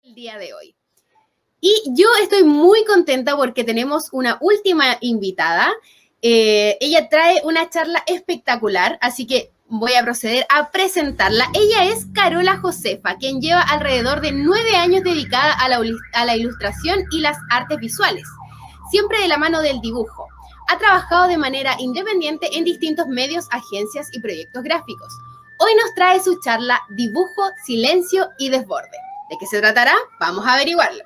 el día de hoy. Y yo estoy muy contenta porque tenemos una última invitada. Ella trae una charla espectacular, así que voy a proceder a presentarla. Ella es Carola Josefa, quien lleva alrededor de 9 años dedicada a la ilustración y las artes visuales, siempre de la mano del dibujo. Ha trabajado de manera independiente en distintos medios, agencias y proyectos gráficos. Hoy nos trae su charla Dibujo, Silencio y Desborde. ¿De qué se tratará? Vamos a averiguarlo.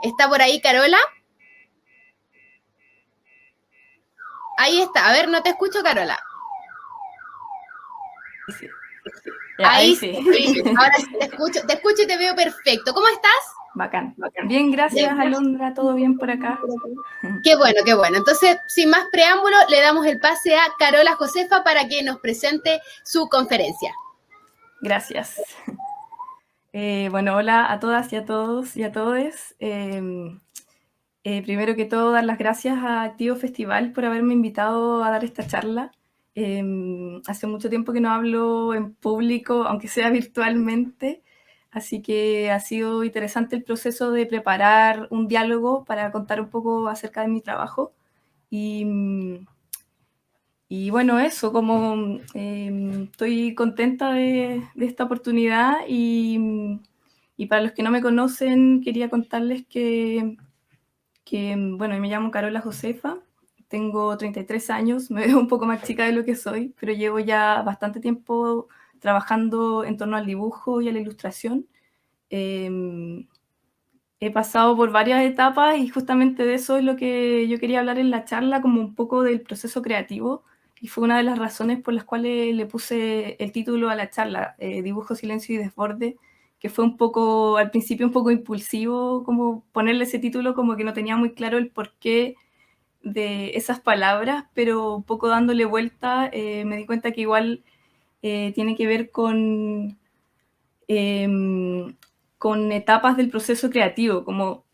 ¿Está por ahí Carola? Ahí está. A ver, no te escucho, Carola. Sí. Ya, ahí sí. Ahora sí te escucho y te veo perfecto. ¿Cómo estás? Bacán. Bien, gracias, Alondra, todo bien por acá. Qué bueno, qué bueno. Entonces, sin más preámbulo, le damos el pase a Carola Josefa para que nos presente su conferencia. Gracias. Bueno, hola a todas y a todos y a todes. Primero que todo, dar las gracias a Activo Festival por haberme invitado a dar esta charla. Hace mucho tiempo que no hablo en público, aunque sea virtualmente, así que ha sido interesante el proceso de preparar un diálogo para contar un poco acerca de mi trabajo. Y bueno, eso, como estoy contenta de esta oportunidad y para los que no me conocen, quería contarles que bueno, me llamo Carola Josefa, tengo 33 años, me veo un poco más chica de lo que soy, pero llevo ya bastante tiempo trabajando en torno al dibujo y a la ilustración. He pasado por varias etapas y justamente de eso es lo que yo quería hablar en la charla, como un poco del proceso creativo, y fue una de las razones por las cuales le puse el título a la charla, Dibujo, Silencio y Desborde, que fue un poco, al principio un poco impulsivo, como ponerle ese título, como que no tenía muy claro el porqué de esas palabras, pero un poco dándole vuelta, me di cuenta que igual tiene que ver con etapas del proceso creativo, como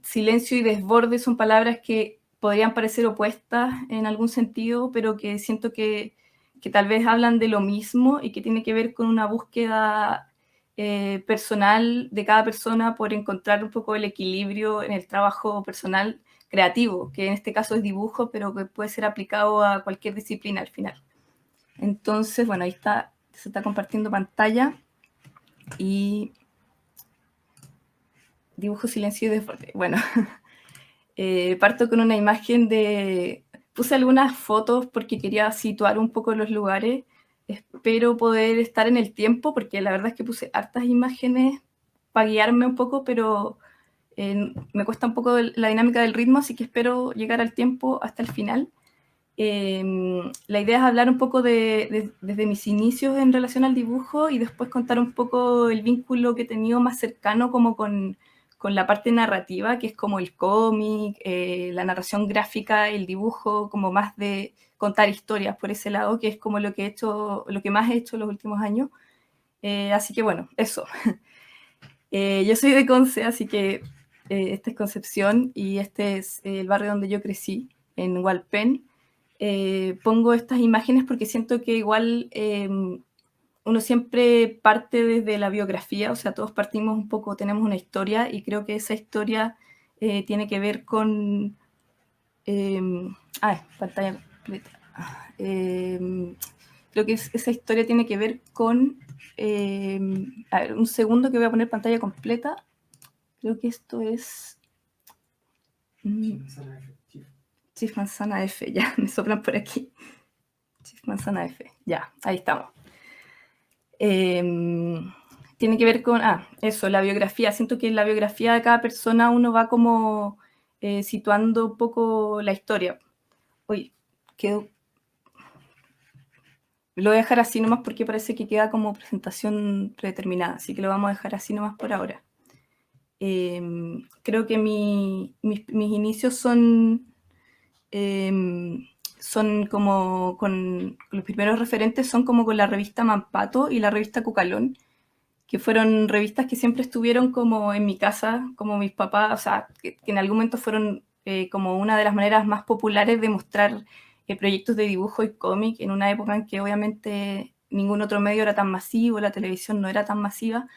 silencio y desborde son palabras que podrían parecer opuestas en algún sentido, pero que siento que tal vez hablan de lo mismo y que tiene que ver con una búsqueda personal de cada persona por encontrar un poco el equilibrio en el trabajo personal creativo, que en este caso es dibujo, pero que puede ser aplicado a cualquier disciplina al final. Entonces, bueno, ahí está, se está compartiendo pantalla y dibujo, silencio y desborde. Bueno, parto con una imagen de... Puse algunas fotos porque quería situar un poco los lugares. Espero poder estar en el tiempo, porque la verdad es que puse hartas imágenes para guiarme un poco, pero me cuesta un poco la dinámica del ritmo, así que espero llegar al tiempo hasta el final. La idea es hablar un poco desde mis inicios en relación al dibujo y después contar un poco el vínculo que he tenido más cercano como con la parte narrativa, que es como el cómic, la narración gráfica, el dibujo, como más de contar historias por ese lado, que es como lo que he hecho, lo que más he hecho en los últimos años. Así que bueno, eso. Yo soy de Conce, así que esta es Concepción y este es el barrio donde yo crecí, en Hualpén. Pongo estas imágenes porque siento que igual uno siempre parte desde la biografía, o sea, todos partimos un poco, tenemos una historia y creo que esa historia tiene que ver con... pantalla completa. Creo que esa historia tiene que ver con... a ver, un segundo que voy a poner pantalla completa. Creo que esto es... Chief Manzana F, ya, me soplan por aquí. Chief Manzana F, ya, ahí estamos. Tiene que ver con, eso, la biografía. Siento que en la biografía de cada persona uno va como situando un poco la historia. Uy, quedó... Lo voy a dejar así nomás porque parece que queda como presentación predeterminada, así que lo vamos a dejar así nomás por ahora. Creo que mis inicios son como con los primeros referentes son como con la revista Mampato y la revista Cucalón, que fueron revistas que siempre estuvieron como en mi casa, como mis papás, o sea, que en algún momento fueron como una de las maneras más populares de mostrar proyectos de dibujo y cómic en una época en que obviamente ningún otro medio era tan masivo, la televisión no era tan masiva,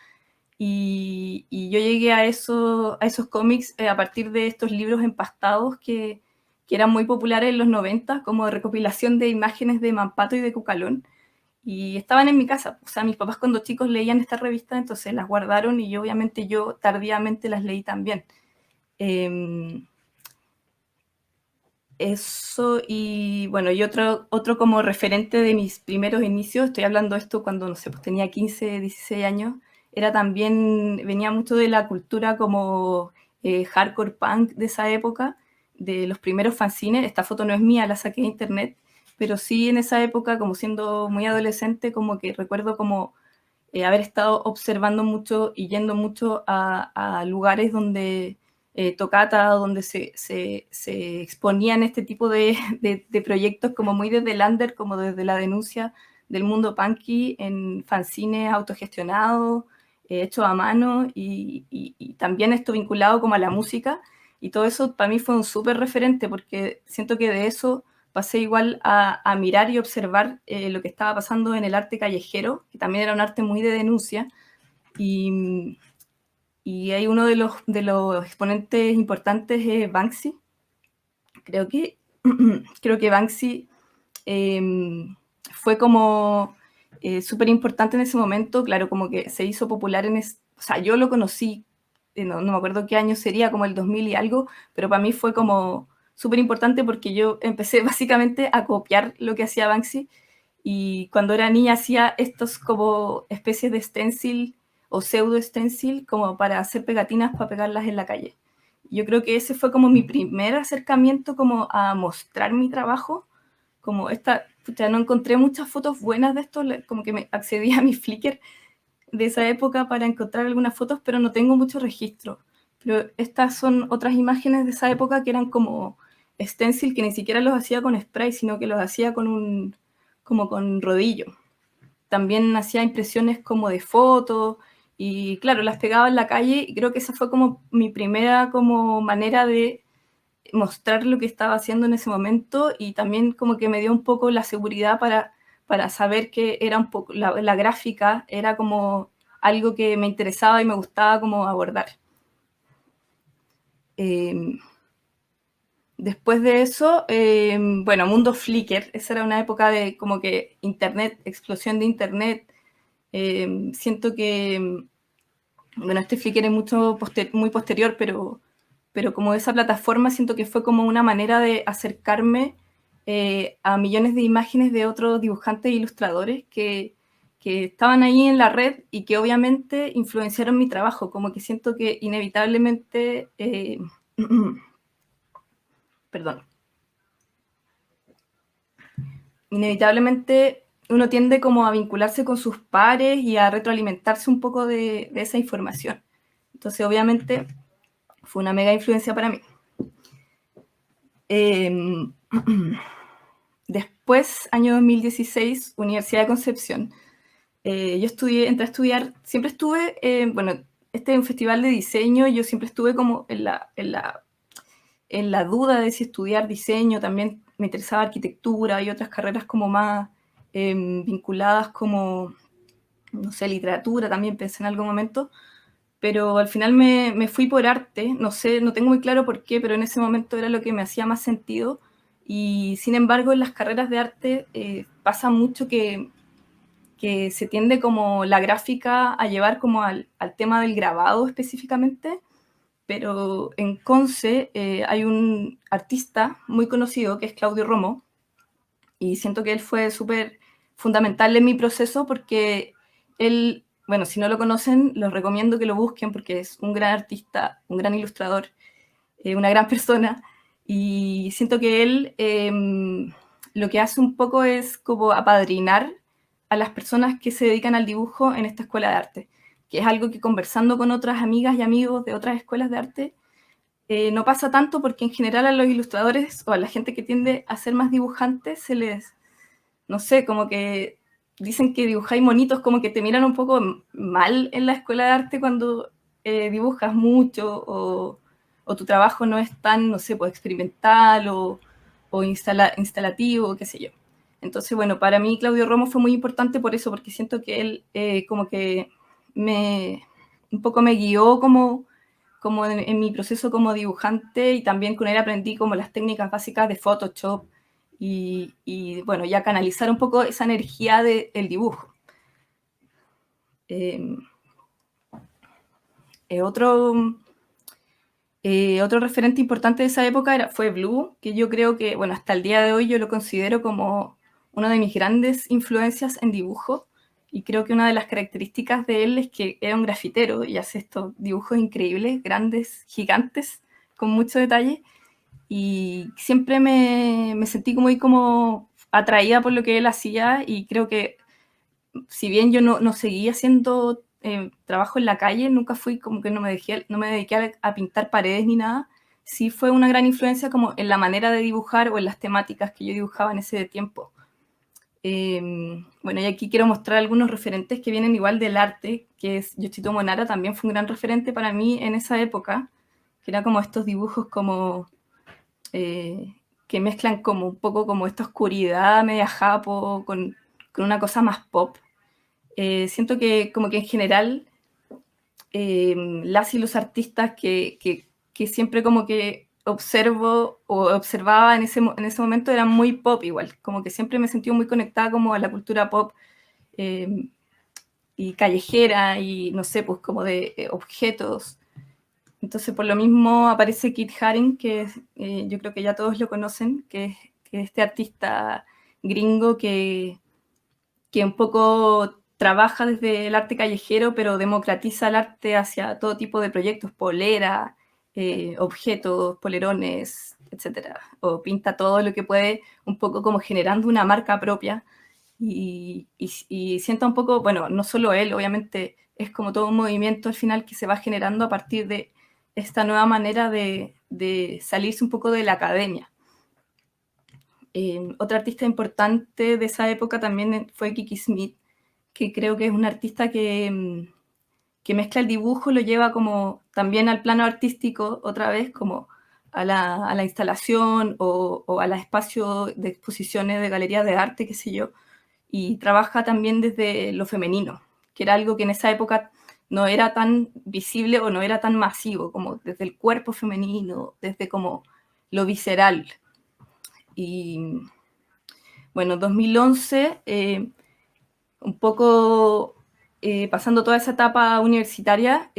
y yo llegué a esos cómics a partir de estos libros empastados que eran muy populares en los 90, como de recopilación de imágenes de Mampato y de Cucalón, y estaban en mi casa. O sea, mis papás cuando chicos leían estas revistas, entonces las guardaron y obviamente yo tardíamente las leí también. Eso, y bueno, y otro como referente de mis primeros inicios, estoy hablando de esto cuando, no sé, pues tenía 15, 16 años, era también, venía mucho de la cultura como hardcore punk de esa época, de los primeros fanzines. Esta foto no es mía, la saqué de internet, pero sí en esa época, como siendo muy adolescente, como que recuerdo como haber estado observando mucho y yendo mucho a lugares donde tocata, donde se exponían este tipo de proyectos como muy desde el under, como desde la denuncia del mundo punky, en fanzines autogestionados, hechos a mano, y también esto vinculado como a la música, y todo eso para mí fue un súper referente, porque siento que de eso pasé igual a mirar y observar lo que estaba pasando en el arte callejero, que también era un arte muy de denuncia, y, y hay uno de los exponentes importantes es Banksy. Creo que, creo que Banksy fue como súper importante en ese momento, claro, como que se hizo popular o sea, yo lo conocí, no me acuerdo qué año sería, como el 2000 y algo, pero para mí fue como súper importante porque yo empecé básicamente a copiar lo que hacía Banksy, y cuando era niña hacía estos como especies de stencil o pseudo stencil como para hacer pegatinas para pegarlas en la calle. Yo creo que ese fue como mi primer acercamiento como a mostrar mi trabajo, como ya no encontré muchas fotos buenas de esto, como que me accedí a mi Flickr de esa época para encontrar algunas fotos, pero no tengo mucho registro. Pero estas son otras imágenes de esa época que eran como stencil, que ni siquiera los hacía con spray, sino que los hacía como con rodillo. También hacía impresiones como de fotos, y claro, las pegaba en la calle, y creo que esa fue como mi primera como manera de mostrar lo que estaba haciendo en ese momento, y también como que me dio un poco la seguridad para saber que era un poco, la gráfica era como algo que me interesaba y me gustaba como abordar. Después de eso, bueno, mundo Flickr, esa era una época de como que internet, explosión de internet. Siento que, bueno, este Flickr es muy posterior, pero como esa plataforma siento que fue como una manera de acercarme a millones de imágenes de otros dibujantes e ilustradores que estaban ahí en la red y que obviamente influenciaron mi trabajo, como que siento que inevitablemente, perdón, inevitablemente uno tiende como a vincularse con sus pares y a retroalimentarse un poco de esa información. Entonces, obviamente, fue una mega influencia para mí. Después, año 2016, Universidad de Concepción. Yo entré a estudiar, siempre estuve, bueno, este es un festival de diseño, yo siempre estuve como en la duda de si estudiar diseño, también me interesaba arquitectura y otras carreras como más vinculadas como, no sé, literatura, también pensé en algún momento, pero al final me fui por arte, no sé, no tengo muy claro por qué, pero en ese momento era lo que me hacía más sentido, y sin embargo en las carreras de arte pasa mucho que se tiende como la gráfica a llevar como al tema del grabado específicamente, pero en Conce hay un artista muy conocido que es Claudio Romo, y siento que él fue súper fundamental en mi proceso porque él, bueno, si no lo conocen, los recomiendo que lo busquen porque es un gran artista, un gran ilustrador, una gran persona, y siento que él lo que hace un poco es como apadrinar a las personas que se dedican al dibujo en esta escuela de arte, que es algo que conversando con otras amigas y amigos de otras escuelas de arte no pasa tanto, porque en general a los ilustradores o a la gente que tiende a ser más dibujantes se les, no sé, como que dicen que dibujáis monitos, como que te miran un poco mal en la escuela de arte cuando dibujas mucho o tu trabajo no es tan, no sé, pues experimental o instalativo, qué sé yo. Entonces, bueno, para mí Claudio Romo fue muy importante por eso, porque siento que él como que me, un poco me guió como en mi proceso como dibujante, y también con él aprendí como las técnicas básicas de Photoshop y bueno, ya canalizar un poco esa energía del dibujo. Otro referente importante de esa época fue Blue, que yo creo que, bueno, hasta el día de hoy yo lo considero como una de mis grandes influencias en dibujo, y creo que una de las características de él es que era un grafitero y hace estos dibujos increíbles, grandes, gigantes, con mucho detalle, y siempre me sentí muy como atraída por lo que él hacía, y creo que si bien yo no seguí haciendo trabajo en la calle, nunca fui como que no me dediqué a pintar paredes ni nada, sí fue una gran influencia como en la manera de dibujar o en las temáticas que yo dibujaba en ese tiempo. Bueno, y aquí quiero mostrar algunos referentes que vienen igual del arte, que es Yoshitomo Nara, también fue un gran referente para mí en esa época, que era como estos dibujos como que mezclan como un poco como esta oscuridad media japo con una cosa más pop. Siento que como que en general las y los artistas que siempre como que observo o observaba en ese momento eran muy pop igual, como que siempre me sentí muy conectada como a la cultura pop eh, y callejera y no sé, pues como de objetos. Entonces por lo mismo aparece Kit Haring, que yo creo que ya todos lo conocen, que es este artista gringo que un poco trabaja desde el arte callejero, pero democratiza el arte hacia todo tipo de proyectos, polera, objetos, polerones, etcétera. O pinta todo lo que puede, un poco como generando una marca propia. Y sienta un poco, bueno, no solo él, obviamente es como todo un movimiento al final que se va generando a partir de esta nueva manera de salirse un poco de la academia. Otra artista importante de esa época también fue Kiki Smith, que creo que es un artista que mezcla el dibujo, lo lleva como también al plano artístico, otra vez como a la instalación o al espacio de exposiciones de galerías de arte, qué sé yo, y trabaja también desde lo femenino, que era algo que en esa época no era tan visible o no era tan masivo, como desde el cuerpo femenino, desde como lo visceral. Y bueno, 2011, un poco pasando toda esa etapa universitaria,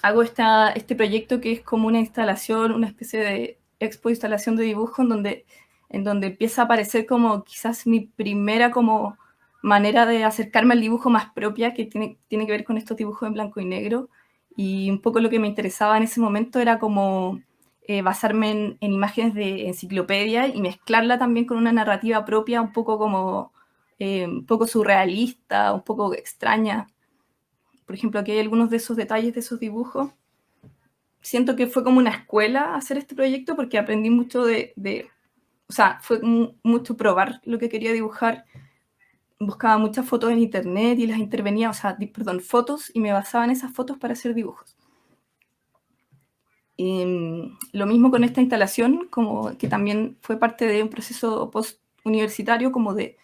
hago este proyecto que es como una instalación, una especie de expo instalación de dibujo en donde empieza a aparecer como quizás mi primera como manera de acercarme al dibujo más propia, que tiene que ver con estos dibujos en blanco y negro. Y un poco lo que me interesaba en ese momento era como basarme en imágenes de enciclopedia y mezclarla también con una narrativa propia, un poco como un poco surrealista, un poco extraña. Por ejemplo, aquí hay algunos de esos detalles de esos dibujos. Siento que fue como una escuela hacer este proyecto porque aprendí mucho o sea, fue mucho probar lo que quería dibujar. Buscaba muchas fotos en internet y las intervenía, o sea, perdón, fotos, y me basaba en esas fotos para hacer dibujos. Lo mismo con esta instalación, como que también fue parte de un proceso post-universitario, como de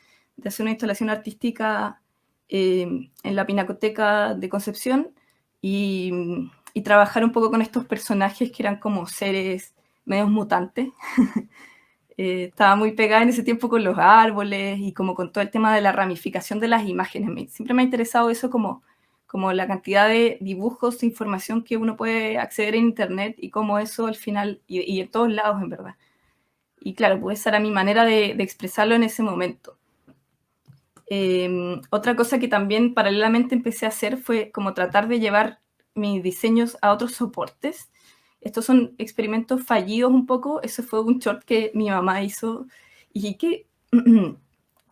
hacer una instalación artística en la Pinacoteca de Concepción y trabajar un poco con estos personajes que eran como seres medios mutantes. Estaba muy pegada en ese tiempo con los árboles y como con todo el tema de la ramificación de las imágenes. Siempre me ha interesado eso como la cantidad de dibujos e información que uno puede acceder en internet y cómo eso al final, y en todos lados en verdad. Y claro, pues esa era mi manera de expresarlo en ese momento. Otra cosa que también paralelamente empecé a hacer fue como tratar de llevar mis diseños a otros soportes. Estos son experimentos fallidos un poco. Eso fue un short que mi mamá hizo y que...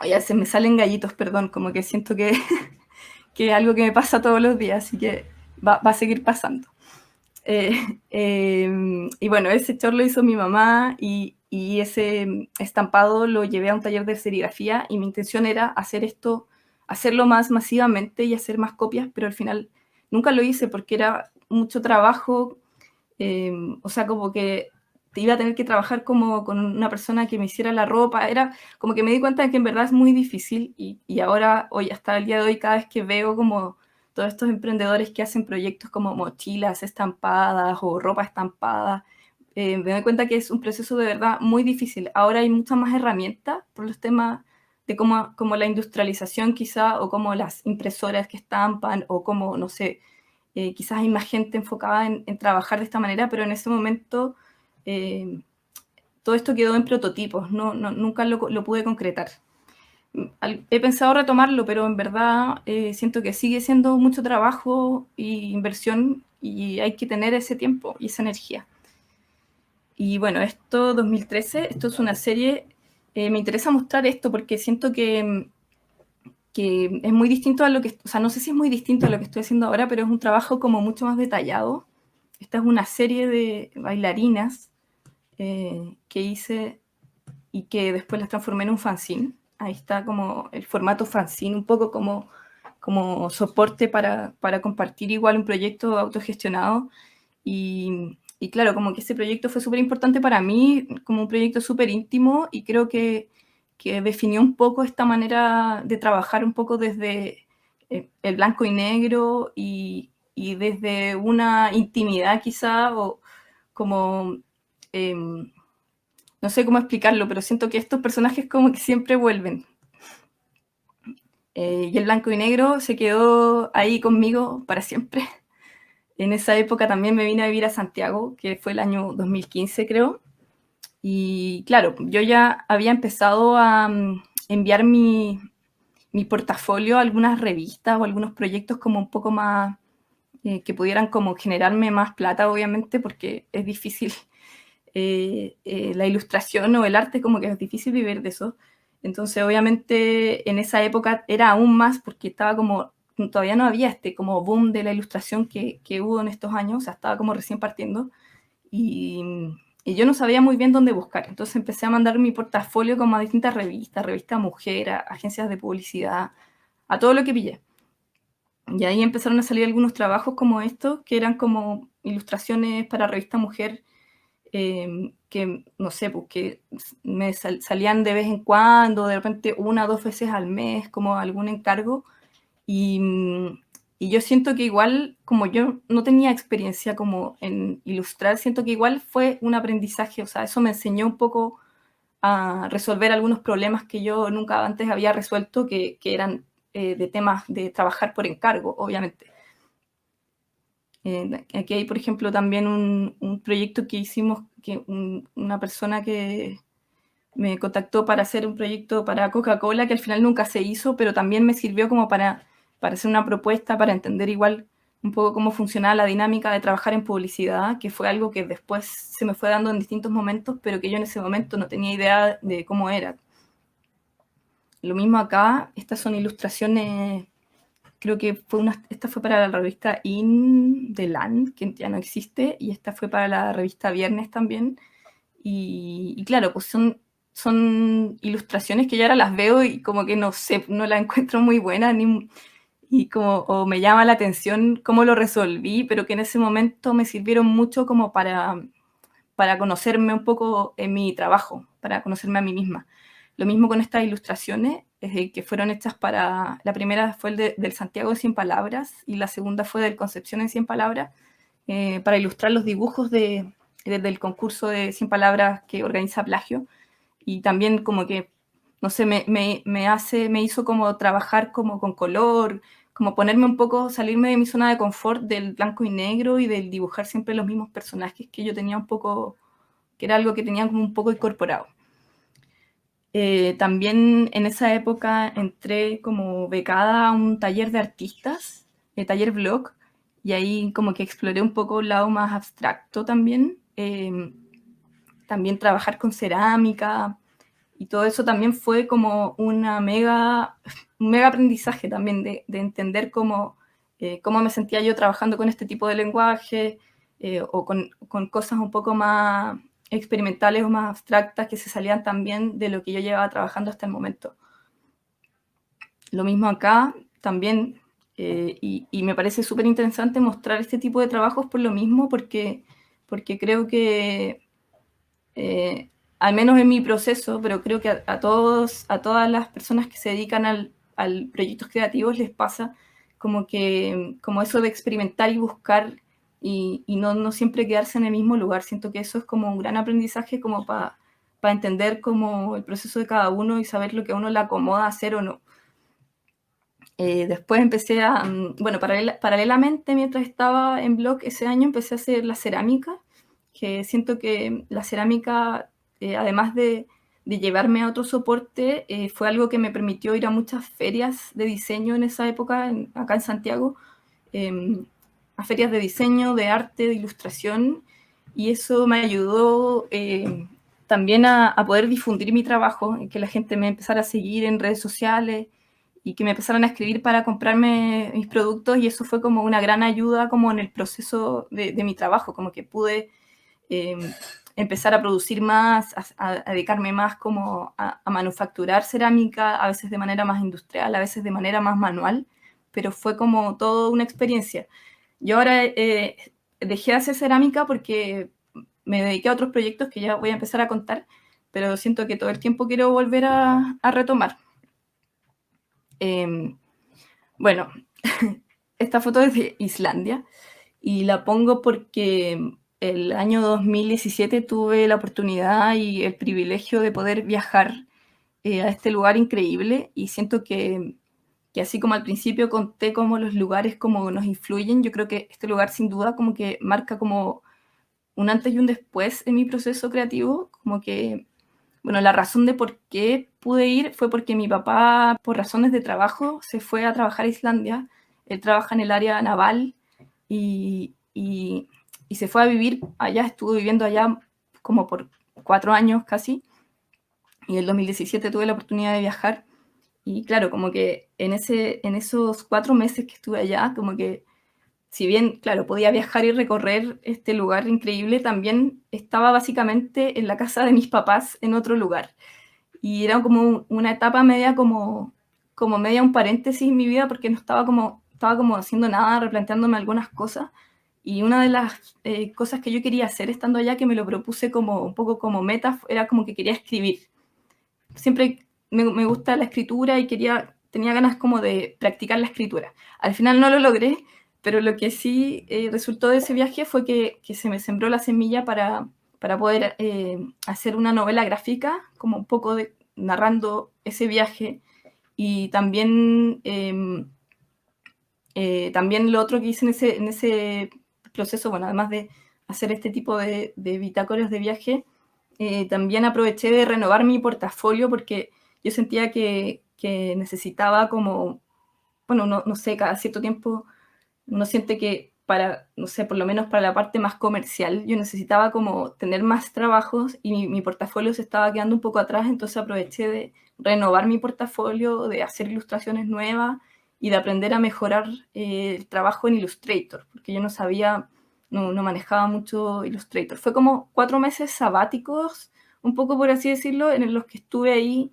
Oye, se me salen gallitos, perdón, como que siento que es algo que me pasa todos los días, así que va a seguir pasando. Y bueno, ese short lo hizo mi mamá y ese estampado lo llevé a un taller de serigrafía y mi intención era hacerlo más masivamente y hacer más copias, pero al final nunca lo hice porque era mucho trabajo, o sea, como que te iba a tener que trabajar como con una persona que me hiciera la ropa, era como que me di cuenta de que en verdad es muy difícil y ahora, hoy, hasta el día de hoy, cada vez que veo como todos estos emprendedores que hacen proyectos como mochilas estampadas o ropa estampada, me doy cuenta que es un proceso de verdad muy difícil. Ahora hay muchas más herramientas por los temas de como la industrialización quizá, o como las impresoras que estampan, o como, no sé, quizás hay más gente enfocada en trabajar de esta manera, pero en ese momento todo esto quedó en prototipos, nunca lo pude concretar. He pensado retomarlo, pero en verdad siento que sigue siendo mucho trabajo e inversión y hay que tener ese tiempo y esa energía. Y bueno, esto 2013, esto es una serie, me interesa mostrar esto porque siento que es muy distinto a lo que, o sea, no sé si es muy distinto a lo que estoy haciendo ahora, pero es un trabajo como mucho más detallado. Esta es una serie de bailarinas que hice y que después las transformé en un fanzine. Ahí está como el formato fanzine, un poco como soporte para compartir igual un proyecto autogestionado. Y claro, como que ese proyecto fue súper importante para mí, como un proyecto súper íntimo, y creo que definió un poco esta manera de trabajar un poco desde el blanco y negro y desde una intimidad quizá, o como, no sé cómo explicarlo, pero siento que estos personajes como que siempre vuelven. Y el blanco y negro se quedó ahí conmigo para siempre. En esa época también me vine a vivir a Santiago, que fue el año 2015 creo. Y claro, yo ya había empezado a enviar mi portafolio a algunas revistas o algunos proyectos como un poco más, que pudieran como generarme más plata, obviamente, porque es difícil la ilustración o el arte, como que es difícil vivir de eso. Entonces, obviamente, en esa época era aún más porque estaba como, todavía no había este como boom de la ilustración que hubo en estos años, o sea, estaba como recién partiendo. Y yo no sabía muy bien dónde buscar. Entonces empecé a mandar mi portafolio como a distintas revistas, revista Mujer, a agencias de publicidad, a todo lo que pillé. Y ahí empezaron a salir algunos trabajos como estos, que eran como ilustraciones para revista Mujer, que, no sé, pues, que me salían de vez en cuando, de repente 1 o 2 veces al mes, como algún encargo. Y, y yo siento que igual, como yo no tenía experiencia como en ilustrar, siento que igual fue un aprendizaje, o sea, eso me enseñó un poco a resolver algunos problemas que yo nunca antes había resuelto, que eran de temas de trabajar por encargo, obviamente. Aquí hay, por ejemplo, también un proyecto que hicimos, que una persona que me contactó para hacer un proyecto para Coca-Cola, que al final nunca se hizo, pero también me sirvió como para hacer una propuesta, para entender igual un poco cómo funcionaba la dinámica de trabajar en publicidad, que fue algo que después se me fue dando en distintos momentos, pero que yo en ese momento no tenía idea de cómo era. Lo mismo acá, estas son ilustraciones, creo que esta fue para la revista In de Land, que ya no existe, y esta fue para la revista Viernes también. Y claro, pues son ilustraciones que yo ahora las veo y como que no sé, no las encuentro muy buenas, y como, o me llama la atención cómo lo resolví, pero que en ese momento me sirvieron mucho como para conocerme un poco en mi trabajo, para conocerme a mí misma. Lo mismo con estas ilustraciones, que fueron hechas para, la primera fue del Santiago de 100 palabras y la segunda fue del Concepción en 100 palabras, para ilustrar los dibujos del concurso de 100 palabras que organiza Plagio. Y también como que, no sé, me hizo como trabajar como con color, como ponerme un poco, salirme de mi zona de confort del blanco y negro y del dibujar siempre los mismos personajes que yo tenía un poco, que era algo que tenía como un poco incorporado. También en esa época entré como becada a un taller de artistas, taller blog, y ahí como que exploré un poco un lado más abstracto también. También trabajar con cerámica y todo eso también fue como un mega aprendizaje también de entender cómo me sentía yo trabajando con este tipo de lenguaje, o con cosas un poco más experimentales o más abstractas que se salían también de lo que yo llevaba trabajando hasta el momento. Lo mismo acá también, y me parece súper interesante mostrar este tipo de trabajos por lo mismo, porque creo que al menos en mi proceso, pero creo que a todas las personas que se dedican al proyectos creativos les pasa como eso de experimentar y buscar y no siempre quedarse en el mismo lugar. Siento que eso es como un gran aprendizaje como para entender como el proceso de cada uno y saber lo que a uno le acomoda hacer o no. Después empecé bueno, paralelamente mientras estaba en blog ese año empecé a hacer la cerámica, que siento que la cerámica, además de llevarme a otro soporte, fue algo que me permitió ir a muchas ferias de diseño en esa época, acá en Santiago, a ferias de diseño, de arte, de ilustración, y eso me ayudó también a poder difundir mi trabajo, que la gente me empezara a seguir en redes sociales, y que me empezaron a escribir para comprarme mis productos, y eso fue como una gran ayuda como en el proceso de mi trabajo, como que pude empezar a producir más, a dedicarme más como a manufacturar cerámica, a veces de manera más industrial, a veces de manera más manual, pero fue como toda una experiencia. Yo ahora dejé de hacer cerámica porque me dediqué a otros proyectos que ya voy a empezar a contar, pero siento que todo el tiempo quiero volver a retomar. Bueno, esta foto es de Islandia y la pongo porque el año 2017 tuve la oportunidad y el privilegio de poder viajar a este lugar increíble, y siento que así como al principio conté cómo los lugares como nos influyen, yo creo que este lugar sin duda como que marca como un antes y un después en mi proceso creativo, como que bueno, la razón de por qué pude ir fue porque mi papá, por razones de trabajo, se fue a trabajar a Islandia. Él trabaja en el área naval y se fue a vivir allá, estuvo viviendo allá como por 4 años casi. Y en el 2017 tuve la oportunidad de viajar. Y claro, como que en esos 4 meses que estuve allá, como que si bien, claro, podía viajar y recorrer este lugar increíble, también estaba básicamente en la casa de mis papás en otro lugar. Y era como una etapa media como media un paréntesis en mi vida, porque no estaba como haciendo nada, replanteándome algunas cosas. Y una de las cosas que yo quería hacer estando allá, que me lo propuse como un poco como meta, era como que quería escribir. Siempre me gusta la escritura y tenía ganas como de practicar la escritura. Al final no lo logré, pero lo que sí resultó de ese viaje fue que se me sembró la semilla para poder hacer una novela gráfica, como un poco narrando ese viaje. Y también lo otro que hice en ese proceso, bueno, además de hacer este tipo de bitácoras de viaje, también aproveché de renovar mi portafolio porque yo sentía que necesitaba como, bueno, no sé, cada cierto tiempo uno siente que no sé, por lo menos para la parte más comercial, yo necesitaba como tener más trabajos y mi portafolio se estaba quedando un poco atrás, entonces aproveché de renovar mi portafolio, de hacer ilustraciones nuevas y de aprender a mejorar el trabajo en Illustrator, porque yo no sabía, no manejaba mucho Illustrator. Fue como 4 meses sabáticos, un poco por así decirlo, en los que estuve ahí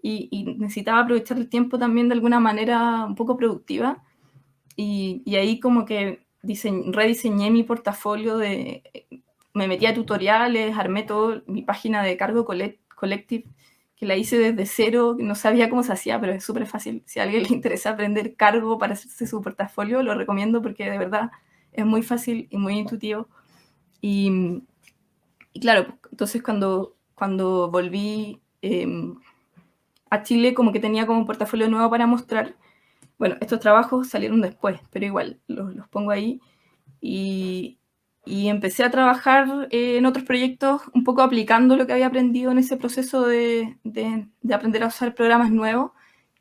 y necesitaba aprovechar el tiempo también de alguna manera un poco productiva. Y ahí como que rediseñé mi portafolio, me metí a tutoriales, armé todo mi página de Cargo Collective, que la hice desde cero, no sabía cómo se hacía, pero es súper fácil. Si a alguien le interesa aprender Cargo para hacerse su portafolio, lo recomiendo porque de verdad es muy fácil y muy intuitivo. Y claro, entonces cuando volví a Chile, como que tenía como un portafolio nuevo para mostrar. Bueno, estos trabajos salieron después, pero igual los pongo ahí. Y, y empecé a trabajar en otros proyectos, un poco aplicando lo que había aprendido en ese proceso de aprender a usar programas nuevos.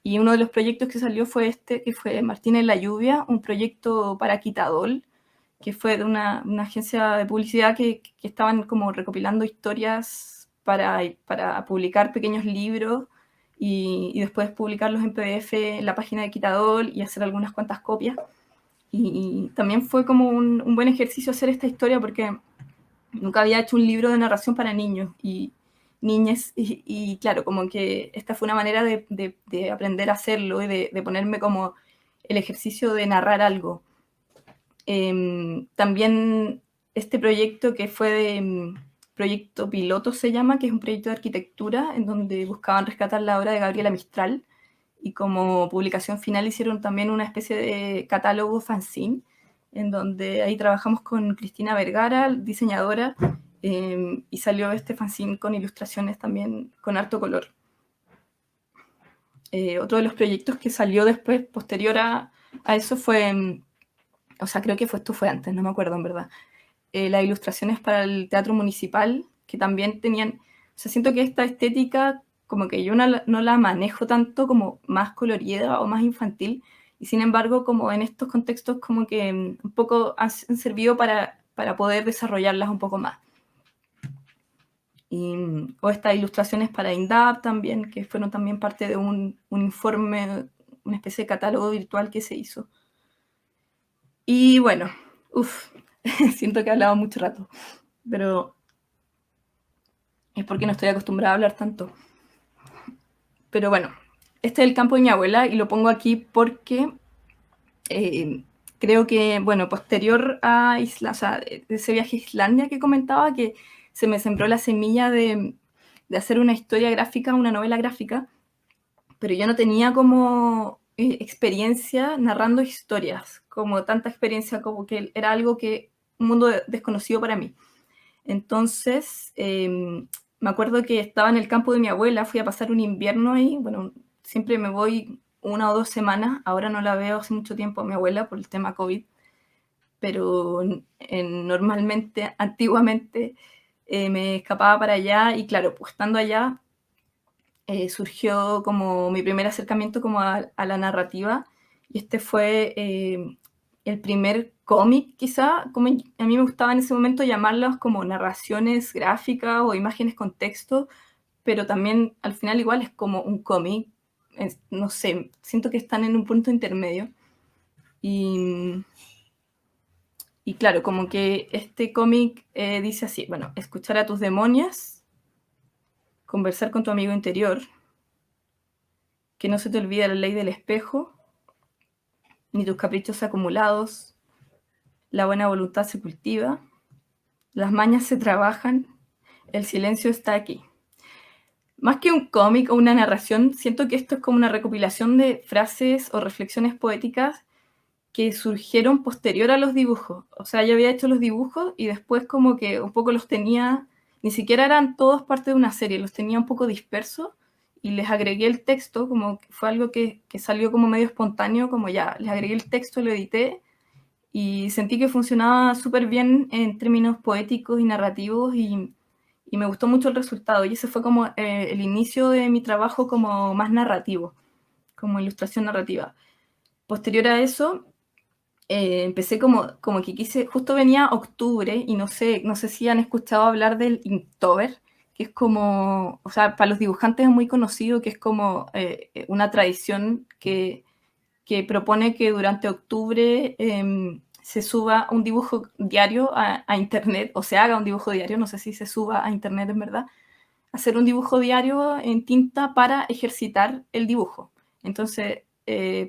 Y uno de los proyectos que salió fue que fue Martín en la lluvia, un proyecto para Quitadol, que fue de una agencia de publicidad que estaban como recopilando historias para publicar pequeños libros y después publicarlos en PDF en la página de Quitadol y hacer algunas cuantas copias. Y también fue como un buen ejercicio hacer esta historia porque nunca había hecho un libro de narración para niños y niñas y claro, como que esta fue una manera de aprender a hacerlo y de ponerme como el ejercicio de narrar algo. También este proyecto que fue proyecto piloto se llama, que es un proyecto de arquitectura en donde buscaban rescatar la obra de Gabriela Mistral, y como publicación final hicieron también una especie de catálogo fanzine, en donde ahí trabajamos con Cristina Vergara, diseñadora, y salió este fanzine con ilustraciones también con harto color. Otro de los proyectos que salió después, posterior a eso, fue, o sea, creo que esto fue antes, no me acuerdo en verdad, las ilustraciones para el Teatro Municipal, que también tenían, o sea, siento que esta estética como que yo no la manejo tanto como más colorida o más infantil, y sin embargo como en estos contextos como que un poco han servido para poder desarrollarlas un poco más. O estas ilustraciones para INDAP también, que fueron también parte de un informe, una especie de catálogo virtual que se hizo. Y bueno, siento que he hablado mucho rato, pero es porque no estoy acostumbrada a hablar tanto. Pero bueno, este es el campo de mi abuela y lo pongo aquí porque creo que, bueno, posterior a o sea, de ese viaje a Islandia que comentaba, que se me sembró la semilla de hacer una historia gráfica, una novela gráfica, pero yo no tenía como experiencia narrando historias, como tanta experiencia, como que era algo que, un mundo desconocido para mí. Entonces, me acuerdo que estaba en el campo de mi abuela, fui a pasar un invierno ahí, bueno, siempre me voy 1 o 2 semanas, ahora no la veo hace mucho tiempo a mi abuela por el tema COVID, pero normalmente, antiguamente, me escapaba para allá y claro, pues estando allá surgió como mi primer acercamiento como a la narrativa, y este fue el primer cómic, quizá, como a mí me gustaba en ese momento llamarlos como narraciones gráficas o imágenes con texto, pero también al final igual es como un cómic, no sé, siento que están en un punto intermedio. Y claro, como que este cómic dice así, bueno, escuchar a tus demonios, conversar con tu amigo interior, que no se te olvide la ley del espejo, ni tus caprichos acumulados, la buena voluntad se cultiva, las mañas se trabajan, el silencio está aquí. Más que un cómic o una narración, siento que esto es como una recopilación de frases o reflexiones poéticas que surgieron posterior a los dibujos. O sea, yo había hecho los dibujos y después como que un poco los tenía, ni siquiera eran todos parte de una serie, los tenía un poco dispersos y les agregué el texto, como que fue algo que salió como medio espontáneo, como ya, les agregué el texto, lo edité y sentí que funcionaba súper bien en términos poéticos y narrativos y me gustó mucho el resultado. Y ese fue como el inicio de mi trabajo como más narrativo, como ilustración narrativa. Posterior a eso, empecé como que quise, justo venía octubre y no sé si han escuchado hablar del Inktober, que es como, o sea, para los dibujantes es muy conocido, que es como una tradición que propone que durante octubre se suba un dibujo diario a internet, o se haga un dibujo diario, no sé si se suba a internet en verdad, hacer un dibujo diario en tinta para ejercitar el dibujo. Entonces,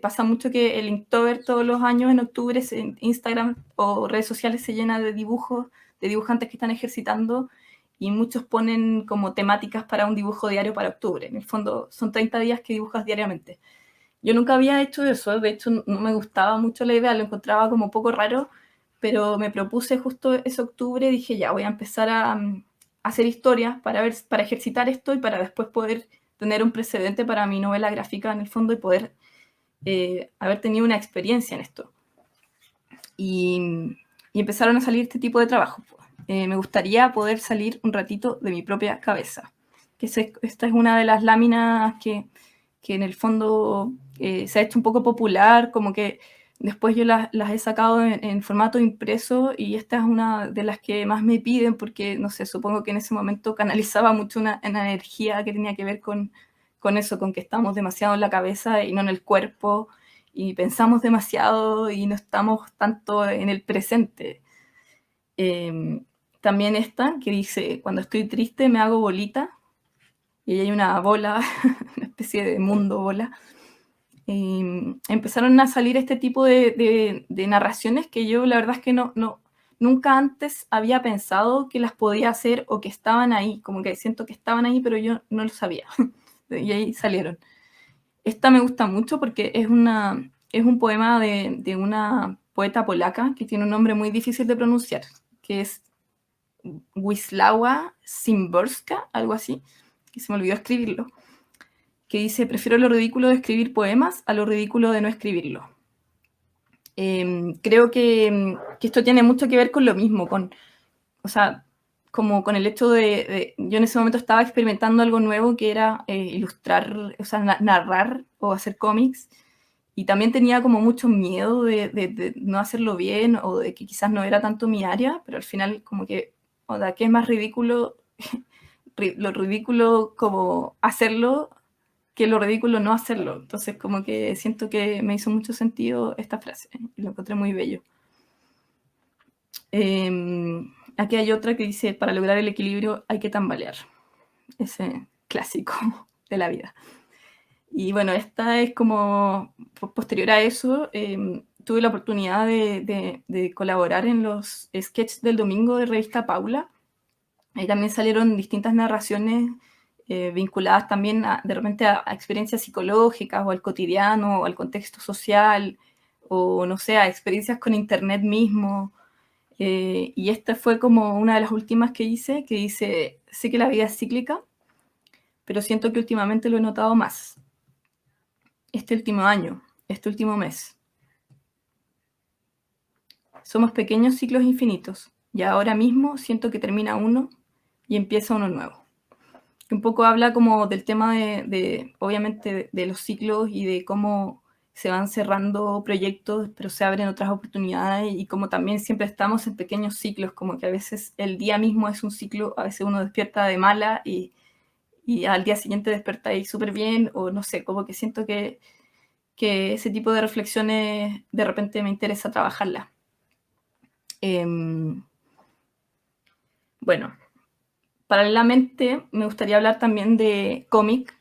pasa mucho que el Inktober todos los años en octubre en Instagram o redes sociales se llena de dibujos, de dibujantes que están ejercitando, y muchos ponen como temáticas para un dibujo diario para octubre. En el fondo son 30 días que dibujas diariamente. Yo nunca había hecho eso, de hecho no me gustaba mucho la idea, lo encontraba como un poco raro, pero me propuse justo ese octubre, dije ya, voy a empezar a hacer historias para ejercitar esto y para después poder tener un precedente para mi novela gráfica en el fondo y poder haber tenido una experiencia en esto. Y empezaron a salir este tipo de trabajos. Me gustaría poder salir un ratito de mi propia cabeza. Esta es una de las láminas que en el fondo se ha hecho un poco popular, como que después yo las he sacado en formato impreso, y esta es una de las que más me piden porque, no sé, supongo que en ese momento canalizaba mucho una energía que tenía que ver con eso, con que estamos demasiado en la cabeza y no en el cuerpo, y pensamos demasiado y no estamos tanto en el presente. También esta que dice, cuando estoy triste me hago bolita, y ahí hay una bola, una especie de mundo bola. Empezaron a salir este tipo de narraciones que yo la verdad es que no nunca antes había pensado que las podía hacer o que estaban ahí, como que siento que estaban ahí, pero yo no lo sabía. Y ahí salieron. Esta me gusta mucho porque es un poema de una poeta polaca que tiene un nombre muy difícil de pronunciar, que es Wisława Szymborska, algo así, que se me olvidó escribirlo, que dice: prefiero lo ridículo de escribir poemas a lo ridículo de no escribirlo. Creo que esto tiene mucho que ver con lo mismo, o sea, como con el hecho yo en ese momento estaba experimentando algo nuevo que era ilustrar, o sea, narrar o hacer cómics, y también tenía como mucho miedo de no hacerlo bien o de que quizás no era tanto mi área, pero al final como que, o sea, ¿qué es más ridículo? Lo ridículo como hacerlo que lo ridículo no hacerlo. Entonces como que siento que me hizo mucho sentido esta frase y lo encontré muy bello. Aquí hay otra que dice: para lograr el equilibrio hay que tambalear. Ese clásico de la vida. Y bueno, esta es como posterior a eso. Tuve la oportunidad de colaborar en los sketches del domingo de Revista Paula. Ahí también salieron distintas narraciones vinculadas también de repente a experiencias psicológicas o al cotidiano o al contexto social o no sé, a experiencias con internet mismo. Y esta fue como una de las últimas que hice, que dice: sé que la vida es cíclica, pero siento que últimamente lo he notado más. Este último año, este último mes. Somos pequeños ciclos infinitos, y ahora mismo siento que termina uno y empieza uno nuevo. Que un poco habla como del tema obviamente, de los ciclos y de cómo se van cerrando proyectos, pero se abren otras oportunidades, y como también siempre estamos en pequeños ciclos, como que a veces el día mismo es un ciclo, a veces uno despierta de mala y al día siguiente despierta ahí súper bien, o no sé, como que siento que ese tipo de reflexiones de repente me interesa trabajarlas. Bueno, paralelamente me gustaría hablar también de cómic,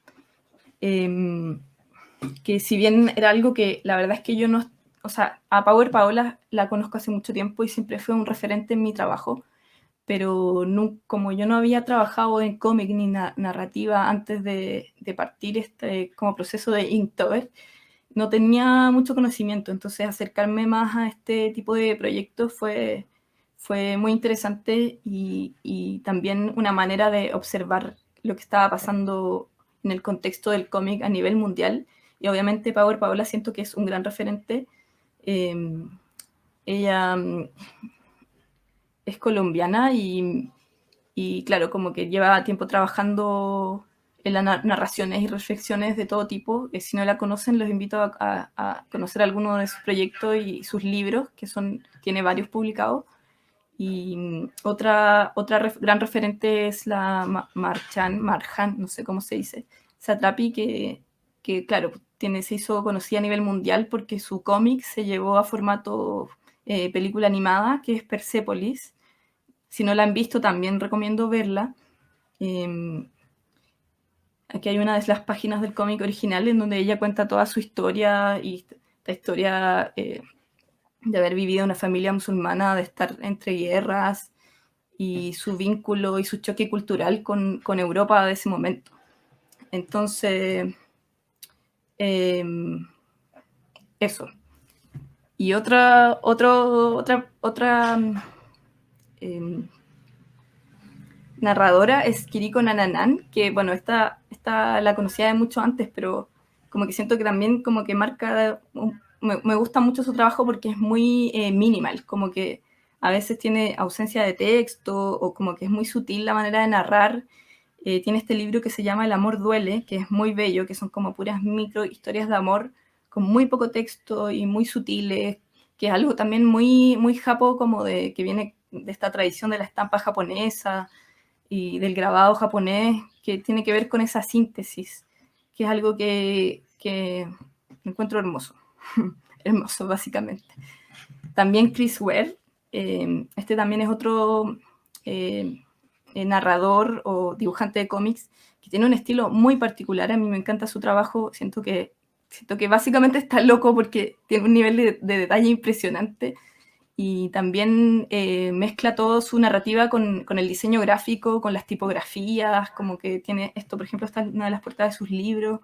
que si bien era algo que la verdad es que yo no, o sea, a Power Paola la conozco hace mucho tiempo y siempre fue un referente en mi trabajo, pero no, como yo no había trabajado en cómic ni narrativa antes de partir este como proceso de Inktober, no tenía mucho conocimiento, entonces acercarme más a este tipo de proyectos fue muy interesante y también una manera de observar lo que estaba pasando en el contexto del cómic a nivel mundial. Y obviamente Power Paola siento que es un gran referente. Ella es colombiana y claro, como que lleva tiempo trabajando en las narraciones y reflexiones de todo tipo. Si no la conocen, los invito a conocer algunos de sus proyectos y sus libros, que tiene varios publicados. Y otra gran referente es la Marjan, no sé cómo se dice, Satrapi, que claro, se hizo conocida a nivel mundial porque su cómic se llevó a formato película animada, que es Persepolis. Si no la han visto, también recomiendo verla. Aquí hay una de las páginas del cómic original en donde ella cuenta toda su historia y la historia de haber vivido en una familia musulmana, de estar entre guerras y su vínculo y su choque cultural con Europa de ese momento. Entonces, eso. Y otra narradora es Kiriko Nananan, que bueno, esta la conocía de mucho antes, pero como que siento que también como que marca, me gusta mucho su trabajo porque es muy minimal, como que a veces tiene ausencia de texto o como que es muy sutil la manera de narrar. Tiene este libro que se llama El amor duele, que es muy bello, que son como puras micro historias de amor con muy poco texto y muy sutiles, que es algo también muy, muy japo, como que viene de esta tradición de la estampa japonesa y del grabado japonés, que tiene que ver con esa síntesis, que es algo que encuentro hermoso, hermoso básicamente. También Chris Ware, este también es otro narrador o dibujante de cómics que tiene un estilo muy particular. A mí me encanta su trabajo, siento que básicamente está loco porque tiene un nivel de detalle impresionante y también mezcla todo su narrativa con el diseño gráfico, con las tipografías, como que tiene esto, por ejemplo, esta es una de las portadas de sus libros,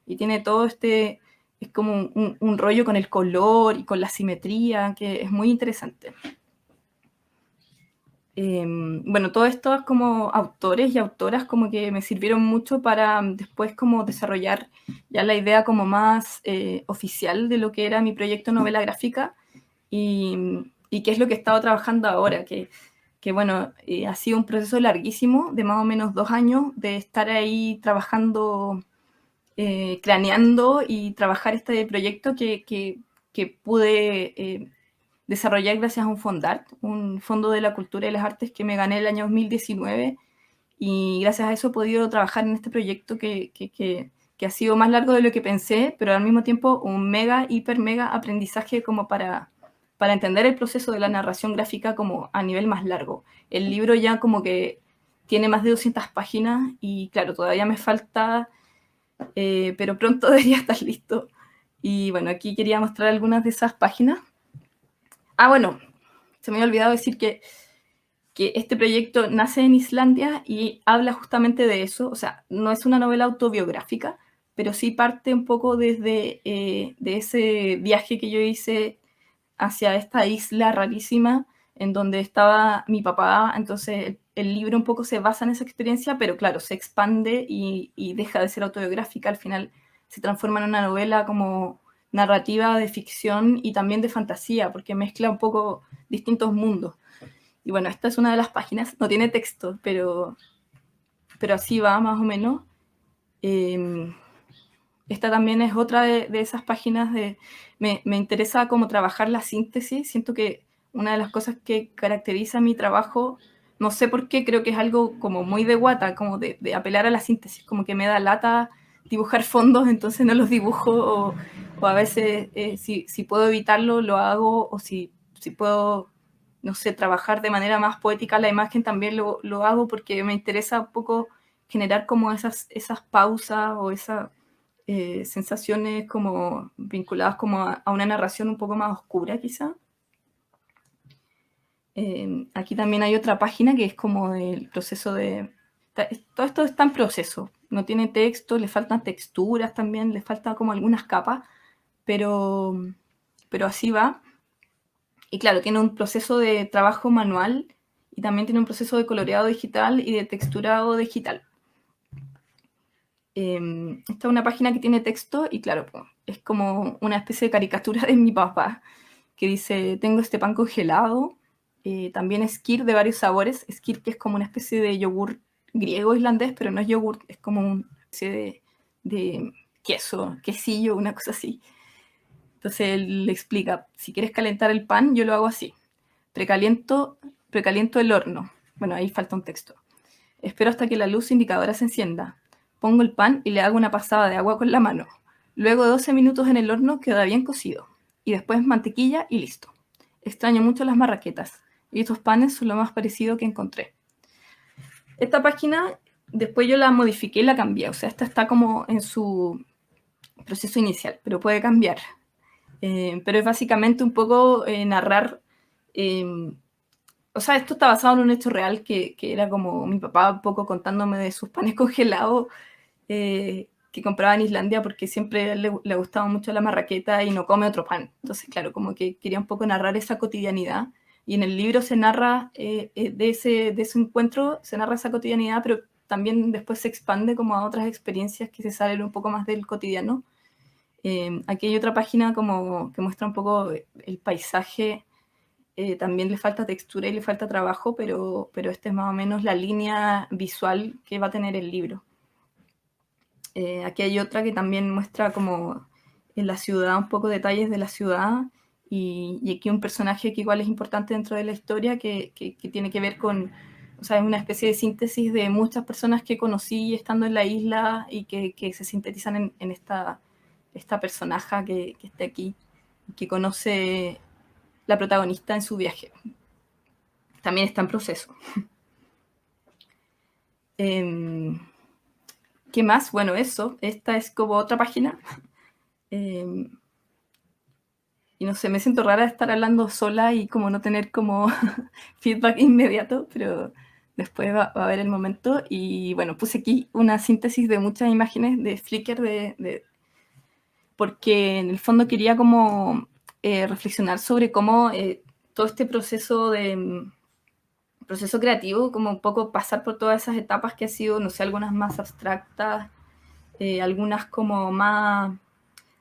y tiene todo este, es como un rollo con el color y con la simetría, que es muy interesante. Bueno, todos estos como autores y autoras como que me sirvieron mucho para después como desarrollar ya la idea como más oficial de lo que era mi proyecto novela gráfica y qué es lo que he estado trabajando ahora, que bueno, ha sido un proceso larguísimo de más o menos 2 años de estar ahí trabajando, craneando y trabajar este proyecto que pude desarrollar gracias a un Fondart, un Fondo de la Cultura y las Artes que me gané el año 2019 y gracias a eso he podido trabajar en este proyecto que ha sido más largo de lo que pensé, pero al mismo tiempo un mega, hiper, mega aprendizaje como para entender el proceso de la narración gráfica como a nivel más largo. El libro ya como que tiene más de 200 páginas y claro, todavía me falta, pero pronto debería estar listo. Y bueno, aquí quería mostrar algunas de esas páginas. Ah, bueno, se me había olvidado decir que este proyecto nace en Islandia y habla justamente de eso. O sea, no es una novela autobiográfica, pero sí parte un poco desde de ese viaje que yo hice hacia esta isla rarísima en donde estaba mi papá. Entonces el libro un poco se basa en esa experiencia, pero claro, se expande y deja de ser autobiográfica. Al final se transforma en una novela como narrativa de ficción y también de fantasía, porque mezcla un poco distintos mundos. Y bueno, esta es una de las páginas, no tiene texto, pero así va más o menos. Esta también es otra de esas páginas de... Me interesa cómo trabajar la síntesis. Siento que una de las cosas que caracteriza mi trabajo, no sé por qué, creo que es algo como muy de guata, como de apelar a la síntesis, como que me da lata dibujar fondos, entonces no los dibujo, o a veces si puedo evitarlo, lo hago, o si puedo, no sé, trabajar de manera más poética la imagen, también lo hago porque me interesa un poco generar como esas pausas o esas sensaciones como vinculadas como a una narración un poco más oscura quizá. Aquí también hay otra página que es como el proceso de... Todo esto está en proceso, no tiene texto, le faltan texturas también, le faltan como algunas capas, pero, pero así va. Y claro, tiene un proceso de trabajo manual y también tiene un proceso de coloreado digital y de texturado digital. Esta es una página que tiene texto y claro, es como una especie de caricatura de mi papá que dice, tengo este pan congelado, también skyr de varios sabores, skyr que es como una especie de yogur griego islandés, pero no es yogur, es como una especie de queso, quesillo, una cosa así. Entonces él le explica, si quieres calentar el pan, yo lo hago así, precaliento el horno, bueno, ahí falta un texto. Espero hasta que la luz indicadora se encienda. Pongo el pan y le hago una pasada de agua con la mano. Luego de 12 minutos en el horno queda bien cocido. Y después mantequilla y listo. Extraño mucho las marraquetas. Y estos panes son lo más parecido que encontré. Esta página después yo la modifiqué y la cambié. O sea, esta está como en su proceso inicial, pero puede cambiar. Pero es básicamente un poco narrar... o sea, esto está basado en un hecho real que era como mi papá un poco contándome de sus panes congelados que compraba en Islandia porque siempre le gustaba mucho la marraqueta y no come otro pan. Entonces, claro, como que quería un poco narrar esa cotidianidad. Y en el libro se narra, de ese encuentro, se narra esa cotidianidad, pero también después se expande como a otras experiencias que se salen un poco más del cotidiano. Aquí hay otra página como que muestra un poco el paisaje. También le falta textura y le falta trabajo, pero esta es más o menos la línea visual que va a tener el libro. Aquí hay otra que también muestra como en la ciudad, un poco detalles de la ciudad, y aquí un personaje que igual es importante dentro de la historia, que tiene que ver con, o sea, es una especie de síntesis de muchas personas que conocí estando en la isla y que se sintetizan en esta personaje que está aquí, que conoce la protagonista en su viaje. También está en proceso. ¿Qué más? Bueno, eso. Esta es como otra página. Y no sé, me siento rara de estar hablando sola y como no tener como feedback inmediato, pero después va a haber el momento. Y bueno, puse aquí una síntesis de muchas imágenes de Flickr, porque en el fondo quería como reflexionar sobre cómo todo este proceso creativo, como un poco pasar por todas esas etapas que ha sido, no sé, algunas más abstractas, algunas como más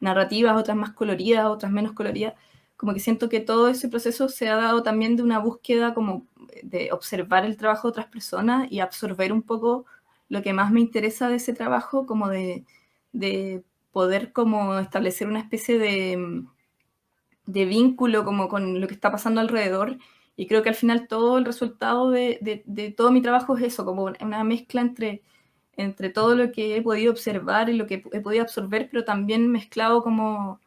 narrativas, otras más coloridas, otras menos coloridas, como que siento que todo ese proceso se ha dado también de una búsqueda como de observar el trabajo de otras personas y absorber un poco lo que más me interesa de ese trabajo, como de poder como establecer una especie de vínculo como con lo que está pasando alrededor. Y creo que al final todo el resultado de todo mi trabajo es eso, como una mezcla entre todo lo que he podido observar y lo que he podido absorber, pero también mezclado como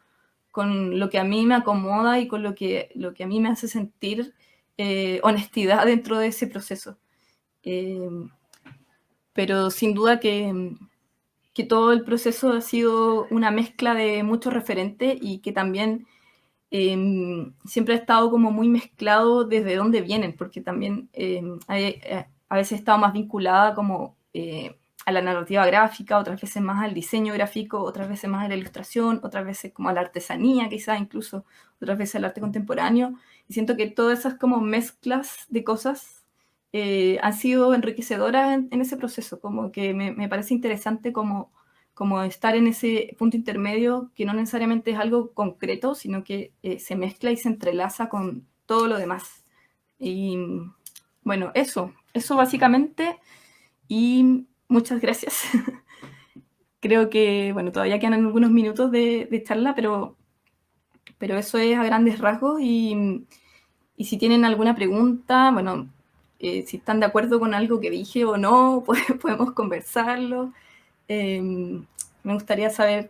con lo que a mí me acomoda y con lo que a mí me hace sentir honestidad dentro de ese proceso. Eh, pero sin duda que todo el proceso ha sido una mezcla de muchos referentes y que también siempre ha estado como muy mezclado desde dónde vienen, porque también a veces he estado más vinculada como a la narrativa gráfica, otras veces más al diseño gráfico, otras veces más a la ilustración, otras veces como a la artesanía quizás incluso, otras veces al arte contemporáneo, y siento que todas esas como mezclas de cosas han sido enriquecedoras en ese proceso, como que me parece interesante como estar en ese punto intermedio que no necesariamente es algo concreto, sino que se mezcla y se entrelaza con todo lo demás. Y bueno, eso básicamente, y muchas gracias. Creo que, bueno, todavía quedan algunos minutos de charla, pero eso es a grandes rasgos y si tienen alguna pregunta, bueno, si están de acuerdo con algo que dije o no, podemos conversarlo. Me gustaría saber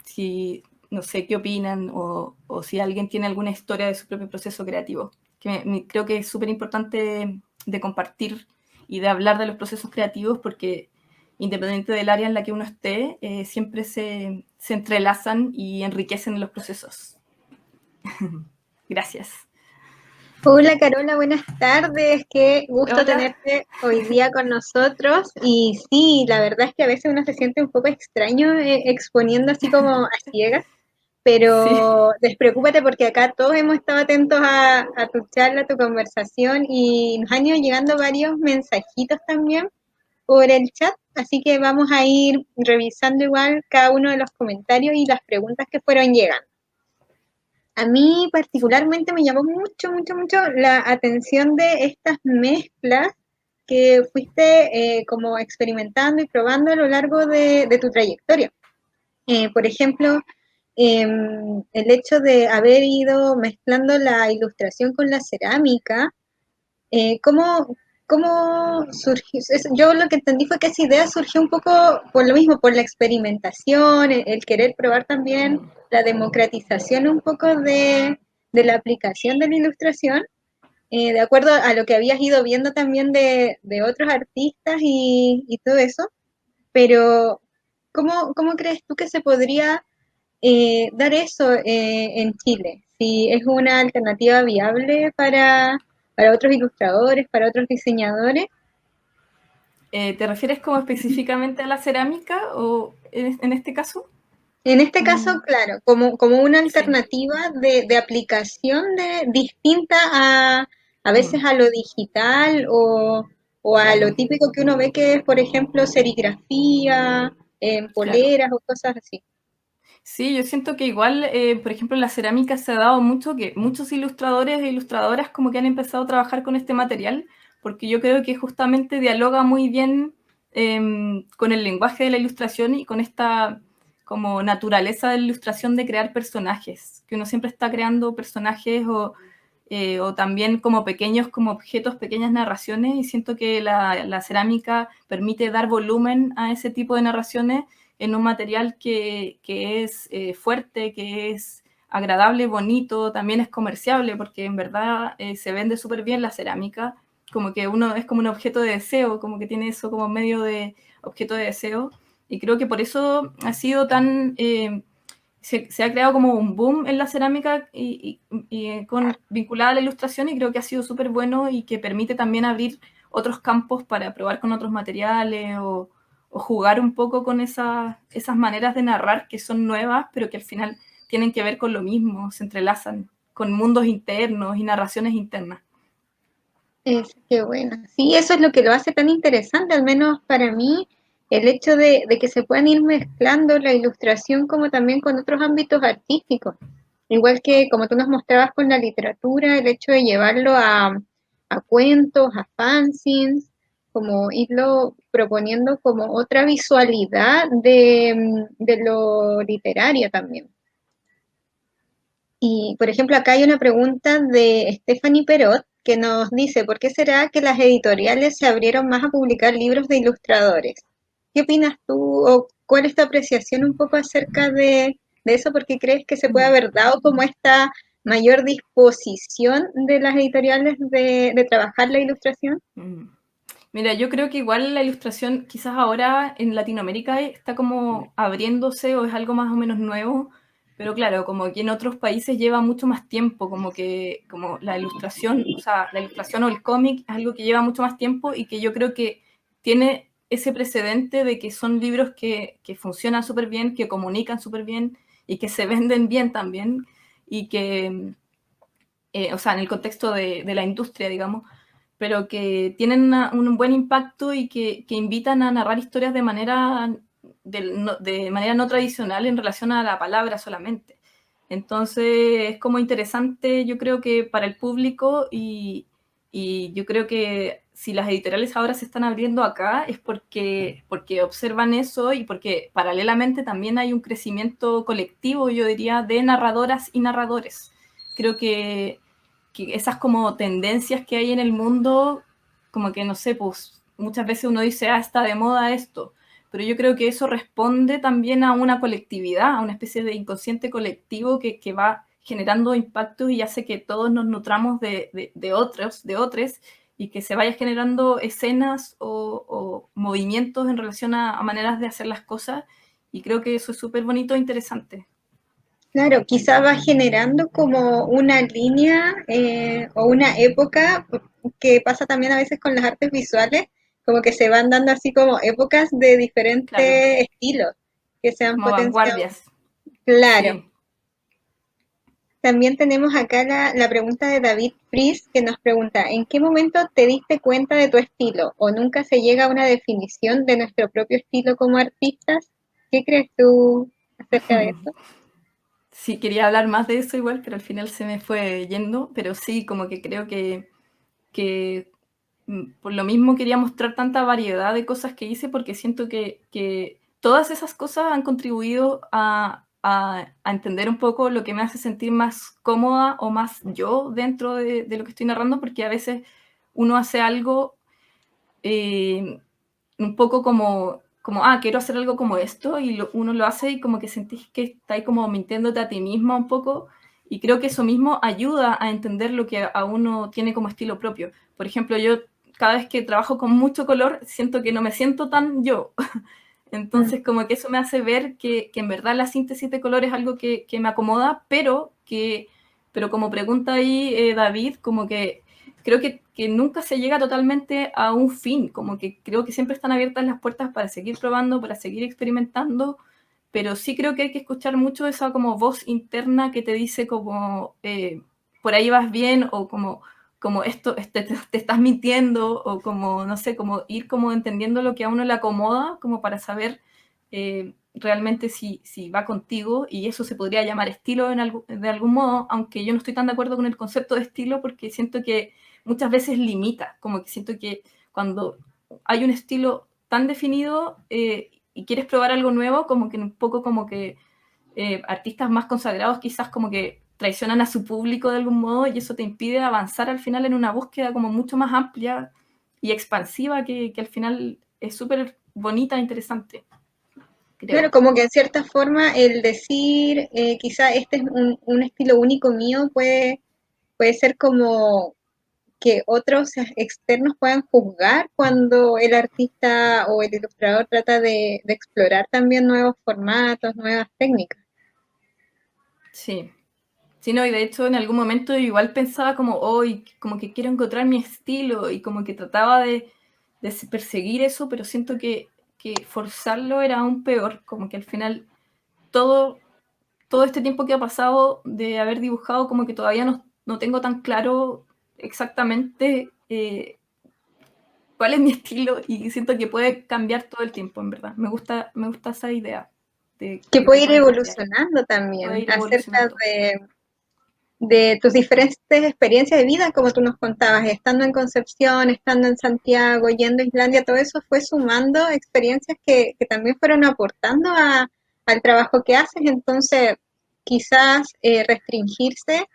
si, no sé, qué opinan o si alguien tiene alguna historia de su propio proceso creativo, que creo que es súper importante de compartir y de hablar de los procesos creativos porque independiente del área en la que uno esté, siempre se entrelazan y enriquecen los procesos. Gracias. Hola Carola, buenas tardes. Qué gusto Hola. tenerte hoy día con nosotros. Y sí, la verdad es que a veces uno se siente un poco extraño exponiendo así como a ciegas, Sí. pero despreocúpate porque acá todos hemos estado atentos a tu charla, a tu conversación y nos han ido llegando varios mensajitos también por el chat, así que vamos a ir revisando igual cada uno de los comentarios y las preguntas que fueron llegando. A mí particularmente me llamó mucho, mucho, mucho la atención de estas mezclas que fuiste como experimentando y probando a lo largo de tu trayectoria. Por ejemplo, el hecho de haber ido mezclando la ilustración con la cerámica, ¿cómo, ¿cómo surgió? Yo lo que entendí fue que esa idea surgió un poco por lo mismo, por la experimentación, el querer probar también la democratización un poco de la aplicación de la ilustración, de acuerdo a lo que habías ido viendo también de otros artistas y todo eso. Pero, ¿cómo crees tú que se podría dar eso en Chile? Si es una alternativa viable para otros ilustradores, para otros diseñadores. ¿Te refieres como específicamente a la cerámica o en este caso? En este Como, caso, claro, como una sí. alternativa de aplicación distinta a veces Mm, a lo digital o a lo claro, típico que uno ve que es, por ejemplo, serigrafía, en claro. poleras o cosas así. Sí, yo siento que igual, por ejemplo, en la cerámica se ha dado mucho que muchos ilustradores e ilustradoras como que han empezado a trabajar con este material, porque yo creo que justamente dialoga muy bien con el lenguaje de la ilustración y con esta como naturaleza de la ilustración de crear personajes, que uno siempre está creando personajes o también como pequeños, como objetos, pequeñas narraciones, y siento que la cerámica permite dar volumen a ese tipo de narraciones en un material que es fuerte, que es agradable, bonito, también es comerciable, porque en verdad se vende súper bien la cerámica, como que uno es como un objeto de deseo, como que tiene eso como medio de objeto de deseo, y creo que por eso ha sido tan se ha creado como un boom en la cerámica vinculada a la ilustración, y creo que ha sido súper bueno y que permite también abrir otros campos para probar con otros materiales o jugar un poco con esas maneras de narrar que son nuevas, pero que al final tienen que ver con lo mismo, se entrelazan con mundos internos y narraciones internas. Qué bueno. Sí, eso es lo que lo hace tan interesante, al menos para mí, el hecho de que se puedan ir mezclando la ilustración como también con otros ámbitos artísticos. Igual que como tú nos mostrabas con la literatura, el hecho de llevarlo a cuentos, a fanzines, como irlo proponiendo como otra visualidad de lo literario también. Y, por ejemplo, acá hay una pregunta de Stephanie Perot que nos dice, ¿por qué será que las editoriales se abrieron más a publicar libros de ilustradores? ¿Qué opinas tú o cuál es tu apreciación un poco acerca de eso? ¿Por qué crees que se puede haber dado como esta mayor disposición de las editoriales de trabajar la ilustración? Mira, yo creo que igual la ilustración quizás ahora en Latinoamérica está como abriéndose o es algo más o menos nuevo, pero claro, como que en otros países lleva mucho más tiempo, como la ilustración, o sea, la ilustración o el cómic es algo que lleva mucho más tiempo y que yo creo que tiene ese precedente de que son libros que funcionan súper bien, que comunican súper bien y que se venden bien también y que, o sea, en el contexto de la industria, digamos, pero que tienen un buen impacto y que invitan a narrar historias de manera no tradicional en relación a la palabra solamente. Entonces es como interesante, yo creo que para el público, y yo creo que si las editoriales ahora se están abriendo acá es porque observan eso y porque paralelamente también hay un crecimiento colectivo, yo diría, de narradoras y narradores. Creo que esas como tendencias que hay en el mundo, como que no sé, pues muchas veces uno dice, está de moda esto, pero yo creo que eso responde también a una colectividad, a una especie de inconsciente colectivo que va generando impactos y hace que todos nos nutramos de otros, y que se vaya generando escenas o movimientos en relación a maneras de hacer las cosas, y creo que eso es súper bonito e interesante. Claro, quizá va generando como una línea o una época que pasa también a veces con las artes visuales, como que se van dando así como épocas de Claro, diferentes estilos que se han como potenciado. vanguardias. Claro. Sí. También tenemos acá la pregunta de David Fries que nos pregunta, ¿en qué momento te diste cuenta de tu estilo o nunca se llega a una definición de nuestro propio estilo como artistas? ¿Qué crees tú acerca de eso? Sí, quería hablar más de eso igual, pero al final se me fue yendo, pero sí, como que creo que por lo mismo quería mostrar tanta variedad de cosas que hice, porque siento que todas esas cosas han contribuido a entender un poco lo que me hace sentir más cómoda o más yo dentro de lo que estoy narrando, porque a veces uno hace algo un poco como quiero hacer algo como esto, y uno lo hace y como que sentís que estáis como mintiéndote a ti misma un poco, y creo que eso mismo ayuda a entender lo que a uno tiene como estilo propio. Por ejemplo, yo cada vez que trabajo con mucho color, siento que no me siento tan yo. Entonces, como que eso me hace ver que en verdad la síntesis de color es algo que me acomoda, pero como pregunta ahí David, como que creo que nunca se llega totalmente a un fin, como que creo que siempre están abiertas las puertas para seguir probando, para seguir experimentando, pero sí creo que hay que escuchar mucho esa como voz interna que te dice como por ahí vas bien, o como esto te estás mintiendo, o como, no sé, como ir como entendiendo lo que a uno le acomoda, como para saber realmente si va contigo, y eso se podría llamar estilo de algún modo, aunque yo no estoy tan de acuerdo con el concepto de estilo, porque siento que muchas veces limita, como que siento que cuando hay un estilo tan definido y quieres probar algo nuevo, como que un poco como que artistas más consagrados quizás como que traicionan a su público de algún modo, y eso te impide avanzar al final en una búsqueda como mucho más amplia y expansiva, que al final es súper bonita e interesante, Claro, creo. como que en cierta forma el decir quizá este es un estilo único mío puede ser como que otros externos puedan juzgar cuando el artista o el ilustrador trata de explorar también nuevos formatos, nuevas técnicas. Sí. Sí, no, y de hecho en algún momento igual pensaba como, hoy como que quiero encontrar mi estilo y como que trataba de perseguir eso, pero siento que forzarlo era aún peor, como que al final todo este tiempo que ha pasado de haber dibujado, como que todavía no tengo tan claro exactamente cuál es mi estilo y siento que puede cambiar todo el tiempo, en verdad. Me gusta esa idea Que de que puede ir puede cambiar, evolucionando puede también ir acerca evolucionando. de tus diferentes experiencias de vida, como tú nos contabas, estando en Concepción, estando en Santiago, yendo a Islandia, todo eso fue sumando experiencias que también fueron aportando al trabajo que haces, entonces quizás restringirse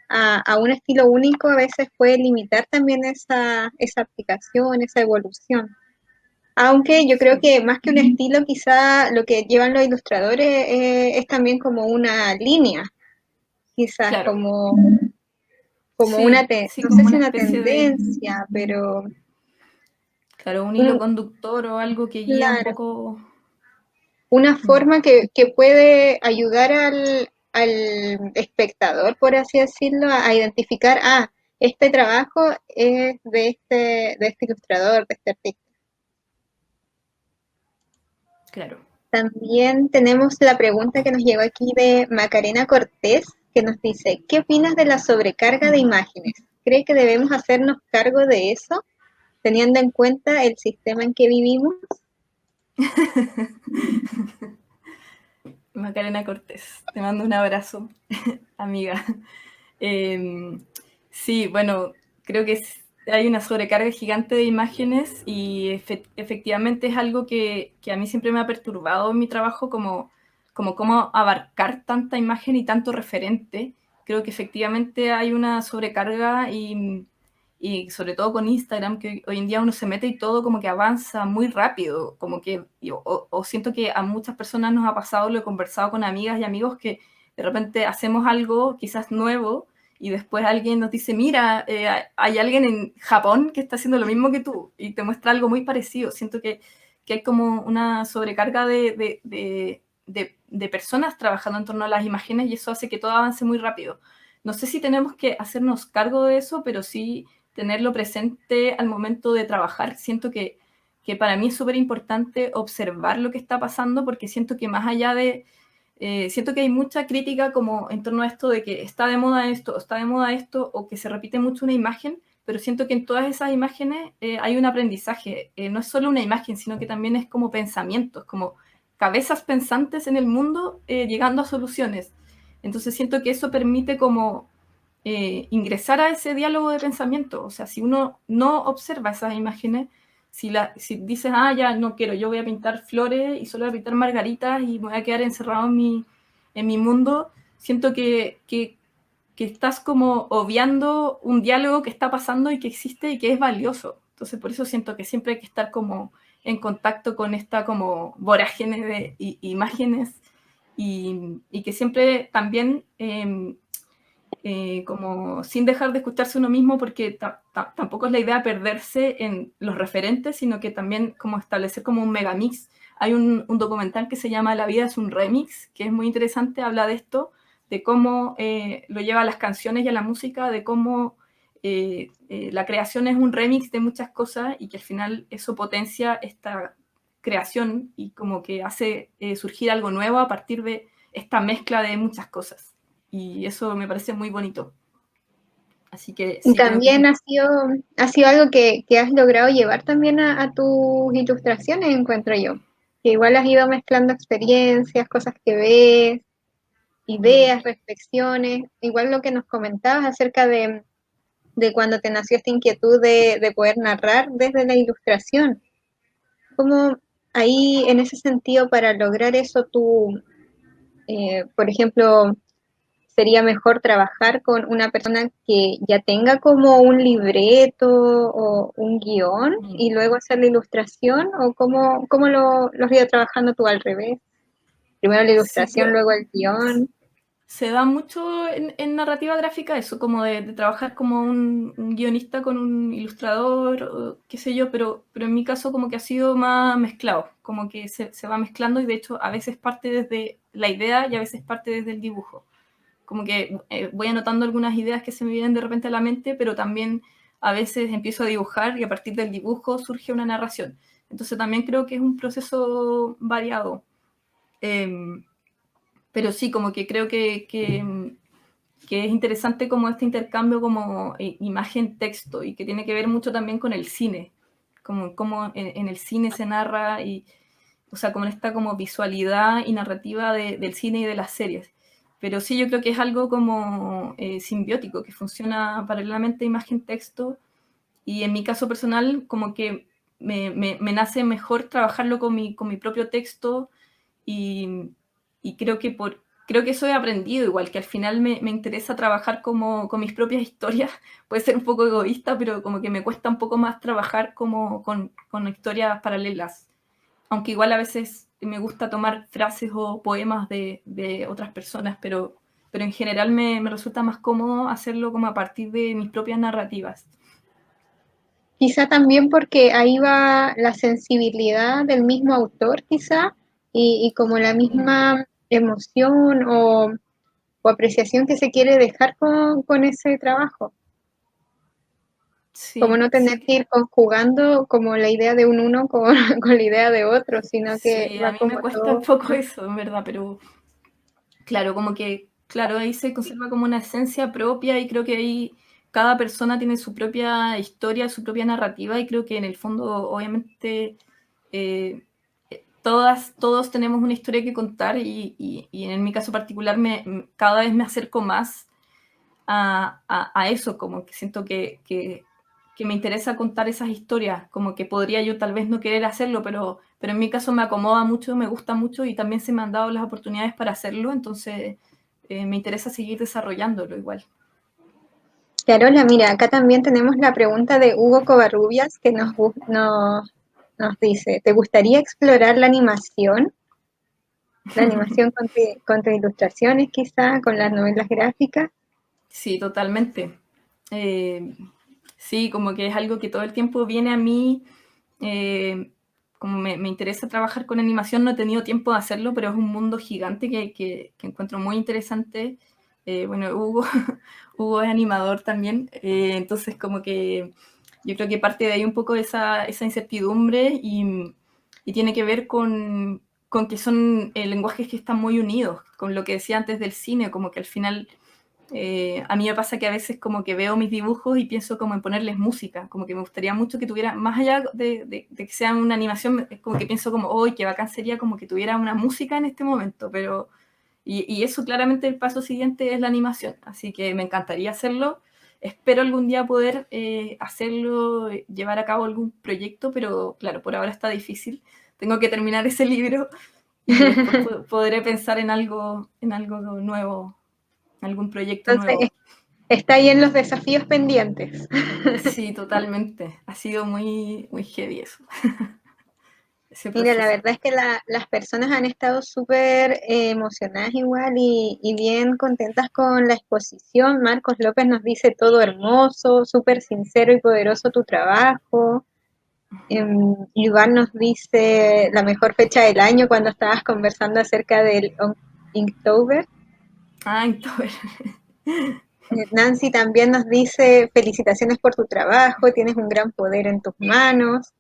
a un estilo único a veces puede limitar también esa aplicación, esa evolución. Aunque yo creo Sí, que más que un estilo, quizá lo que llevan los ilustradores es también como una línea, quizás claro, como una, sí, no sé como si una una especie de, tendencia, pero claro, un hilo un, conductor o algo que guía un claro, poco. una Mm, forma que puede ayudar al espectador, por así decirlo, a identificar, este trabajo es de este ilustrador, de este artista. claro. También tenemos la pregunta que nos llegó aquí de Macarena Cortés, que nos dice, ¿qué opinas de la sobrecarga de imágenes? ¿Cree que debemos hacernos cargo de eso, teniendo en cuenta el sistema en que vivimos? Macarena Cortés, te mando un abrazo, amiga. Eh, sí, bueno, creo que hay una sobrecarga gigante de imágenes y efectivamente es algo que a mí siempre me ha perturbado en mi trabajo, como cómo abarcar tanta imagen y tanto referente. Creo que efectivamente hay una sobrecarga y sobre todo con Instagram, que hoy en día uno se mete y todo como que avanza muy rápido, como que, o siento que a muchas personas nos ha pasado, lo he conversado con amigas y amigos, que de repente hacemos algo quizás nuevo y después alguien nos dice, mira, hay alguien en Japón que está haciendo lo mismo que tú y te muestra algo muy parecido. Siento que hay como una sobrecarga de personas trabajando en torno a las imágenes y eso hace que todo avance muy rápido. No sé si tenemos que hacernos cargo de eso, pero sí tenerlo presente al momento de trabajar. Siento que para mí es súper importante observar lo que está pasando porque siento que más allá siento que hay mucha crítica como en torno a esto de que está de moda esto, o está de moda esto, o que se repite mucho una imagen, pero siento que en todas esas imágenes hay un aprendizaje. No es solo una imagen, sino que también es como pensamientos, como cabezas pensantes en el mundo llegando a soluciones. Entonces siento que eso permite como ingresar a ese diálogo de pensamiento. O sea, si uno no observa esas imágenes, si dices, ya no quiero, yo voy a pintar flores y solo voy a pintar margaritas y me voy a quedar encerrado en mi mundo, siento que estás como obviando un diálogo que está pasando y que existe y que es valioso. Entonces, por eso siento que siempre hay que estar como en contacto con esta como vorágine de imágenes y que siempre también como sin dejar de escucharse uno mismo, porque tampoco es la idea perderse en los referentes, sino que también como establecer como un megamix. Hay un documental que se llama La vida es un remix, que es muy interesante, habla de esto, de cómo lo lleva a las canciones y a la música, de cómo la creación es un remix de muchas cosas y que al final eso potencia esta creación y como que hace surgir algo nuevo a partir de esta mezcla de muchas cosas y eso me parece muy bonito. Así que sí, creo que es... También ha sido algo que has logrado llevar también a tus ilustraciones, encuentro yo. Que igual has ido mezclando experiencias, cosas que ves, Mm, ideas, reflexiones. Igual lo que nos comentabas acerca de cuando te nació esta inquietud de poder narrar desde la ilustración. ¿Cómo ahí, en ese sentido, para lograr eso, tú, por ejemplo, sería mejor trabajar con una persona que ya tenga como un libreto o un guión mm. y luego hacer la ilustración? ¿O cómo lo has ido trabajando tú al revés? Primero la Sí, ilustración, luego el guión. se da mucho en narrativa gráfica eso, como de trabajar como un guionista con un ilustrador, o qué sé yo, pero en mi caso como que ha sido más mezclado, como que se va mezclando y de hecho a veces parte desde la idea y a veces parte desde el dibujo. como que voy anotando algunas ideas que se me vienen de repente a la mente, pero también a veces empiezo a dibujar y a partir del dibujo surge una narración. Entonces también creo que es un proceso variado. Pero sí, como que creo que es interesante como este intercambio como imagen-texto y que tiene que ver mucho también con el cine, como en el cine se narra y, o sea, como en esta como visualidad y narrativa del cine y de las series. Pero sí, yo creo que es algo como simbiótico, que funciona paralelamente imagen-texto y en mi caso personal como que me nace mejor trabajarlo con mi propio texto y, y creo que eso he aprendido, igual que al final me interesa trabajar como con mis propias historias, puede ser un poco egoísta, pero como que me cuesta un poco más trabajar como con historias paralelas, aunque igual a veces me gusta tomar frases o poemas de otras personas, pero en general me resulta más cómodo hacerlo como a partir de mis propias narrativas. Quizá también porque ahí va la sensibilidad del mismo autor, quizá, y como la misma emoción o apreciación que se quiere dejar con ese trabajo. Como Sí, no tener sí, que ir conjugando como la idea de un uno con, con la idea de otro, sino que sí, a va mí me como cuesta un todo. poco eso, en verdad, pero claro, como que, claro, ahí se conserva como una esencia propia y creo que ahí cada persona tiene su propia historia, su propia narrativa y creo que en el fondo, obviamente, eh, todos tenemos una historia que contar y en mi caso particular cada vez me acerco más a eso, como que siento que me interesa contar esas historias, como que podría yo tal vez no querer hacerlo, pero en mi caso me acomoda mucho, me gusta mucho y también se me han dado las oportunidades para hacerlo, entonces me interesa seguir desarrollándolo igual. Carola, mira, acá también tenemos la pregunta de Hugo Covarrubias que nos dice, ¿te gustaría explorar la animación? La animación con tus ilustraciones, quizá, con las novelas gráficas. Sí, totalmente. Eh, sí, como que es algo que todo el tiempo viene a mí. Como me interesa trabajar con animación, no he tenido tiempo de hacerlo, pero es un mundo gigante que encuentro muy interesante. Bueno, Hugo, Hugo es animador también, entonces como que yo creo que parte de ahí un poco esa incertidumbre y tiene que ver con que son lenguajes que están muy unidos, con lo que decía antes del cine, como que al final a mí me pasa que a veces como que veo mis dibujos y pienso como en ponerles música, como que me gustaría mucho que tuviera, más allá de que sea una animación, es como que pienso como, hoy qué bacán sería como que tuviera una música en este momento, pero, y eso claramente el paso siguiente es la animación, así que me encantaría hacerlo, espero algún día poder hacerlo, llevar a cabo algún proyecto, pero claro, por ahora está difícil, tengo que terminar ese libro y después podré pensar en algo nuevo, algún proyecto Entonces, nuevo. está ahí en los desafíos pendientes. Sí, totalmente. Ha sido muy heavy eso, ese Mira, la proceso. verdad es que las personas han estado súper emocionadas igual y bien contentas con la exposición. Marcos López nos dice todo hermoso, súper sincero y poderoso tu trabajo. Iván nos dice la mejor fecha del año cuando estabas conversando acerca del Inktober. Ah, entonces, Nancy también nos dice felicitaciones por tu trabajo, tienes un gran poder en tus manos.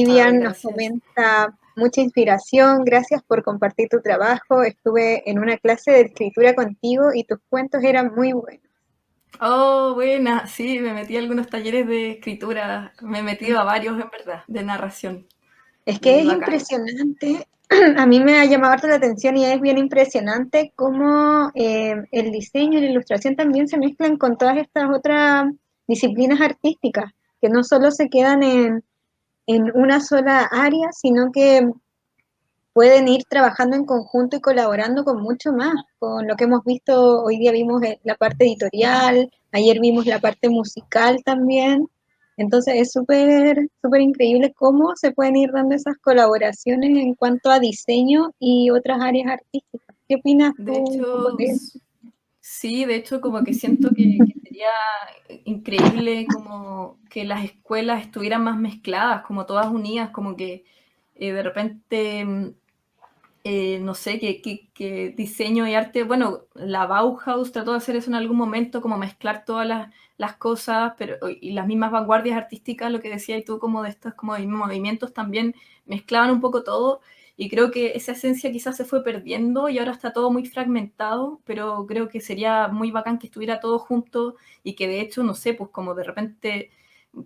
ay, Vivian nos gracias. comenta mucha inspiración, gracias por compartir tu trabajo. Estuve en una clase de escritura contigo y tus cuentos eran muy buenos. Oh, buena. Sí, me metí a algunos talleres de escritura. Me he metido a varios, en verdad, de narración. Es que Y es bacán. impresionante, a mí me ha llamado harto la atención y es bien impresionante cómo el diseño y la ilustración también se mezclan con todas estas otras disciplinas artísticas, que no solo se quedan en una sola área, sino que pueden ir trabajando en conjunto y colaborando con mucho más, con lo que hemos visto, hoy día vimos la parte editorial, ayer vimos la parte musical también, entonces es súper increíble cómo se pueden ir dando esas colaboraciones en cuanto a diseño y otras áreas artísticas. ¿Qué opinas tú De un poco hecho, de eso? sí, de hecho, como que siento que sería increíble como que las escuelas estuvieran más mezcladas, como todas unidas, como que de repente no sé, que diseño y arte, bueno, la Bauhaus trató de hacer eso en algún momento, como mezclar todas las cosas, pero, y las mismas vanguardias artísticas, lo que decías tú, como de estos como movimientos también mezclaban un poco todo, y creo que esa esencia quizás se fue perdiendo y ahora está todo muy fragmentado, pero creo que sería muy bacán que estuviera todo junto y que de hecho, no sé, pues como de repente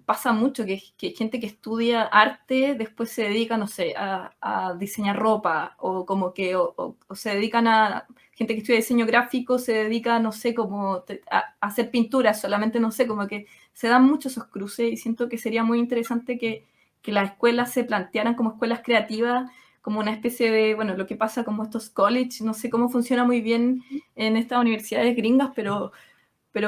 pasa mucho que gente que estudia arte después se dedica, no sé, a diseñar ropa o como que o se dedican a gente que estudia diseño gráfico se dedica, no sé, como a hacer pinturas solamente, no sé, como que se dan muchos esos cruces y siento que sería muy interesante que las escuelas se plantearan como escuelas creativas, como una especie de, bueno, lo que pasa como estos college, no sé cómo funciona muy bien en estas universidades gringas, pero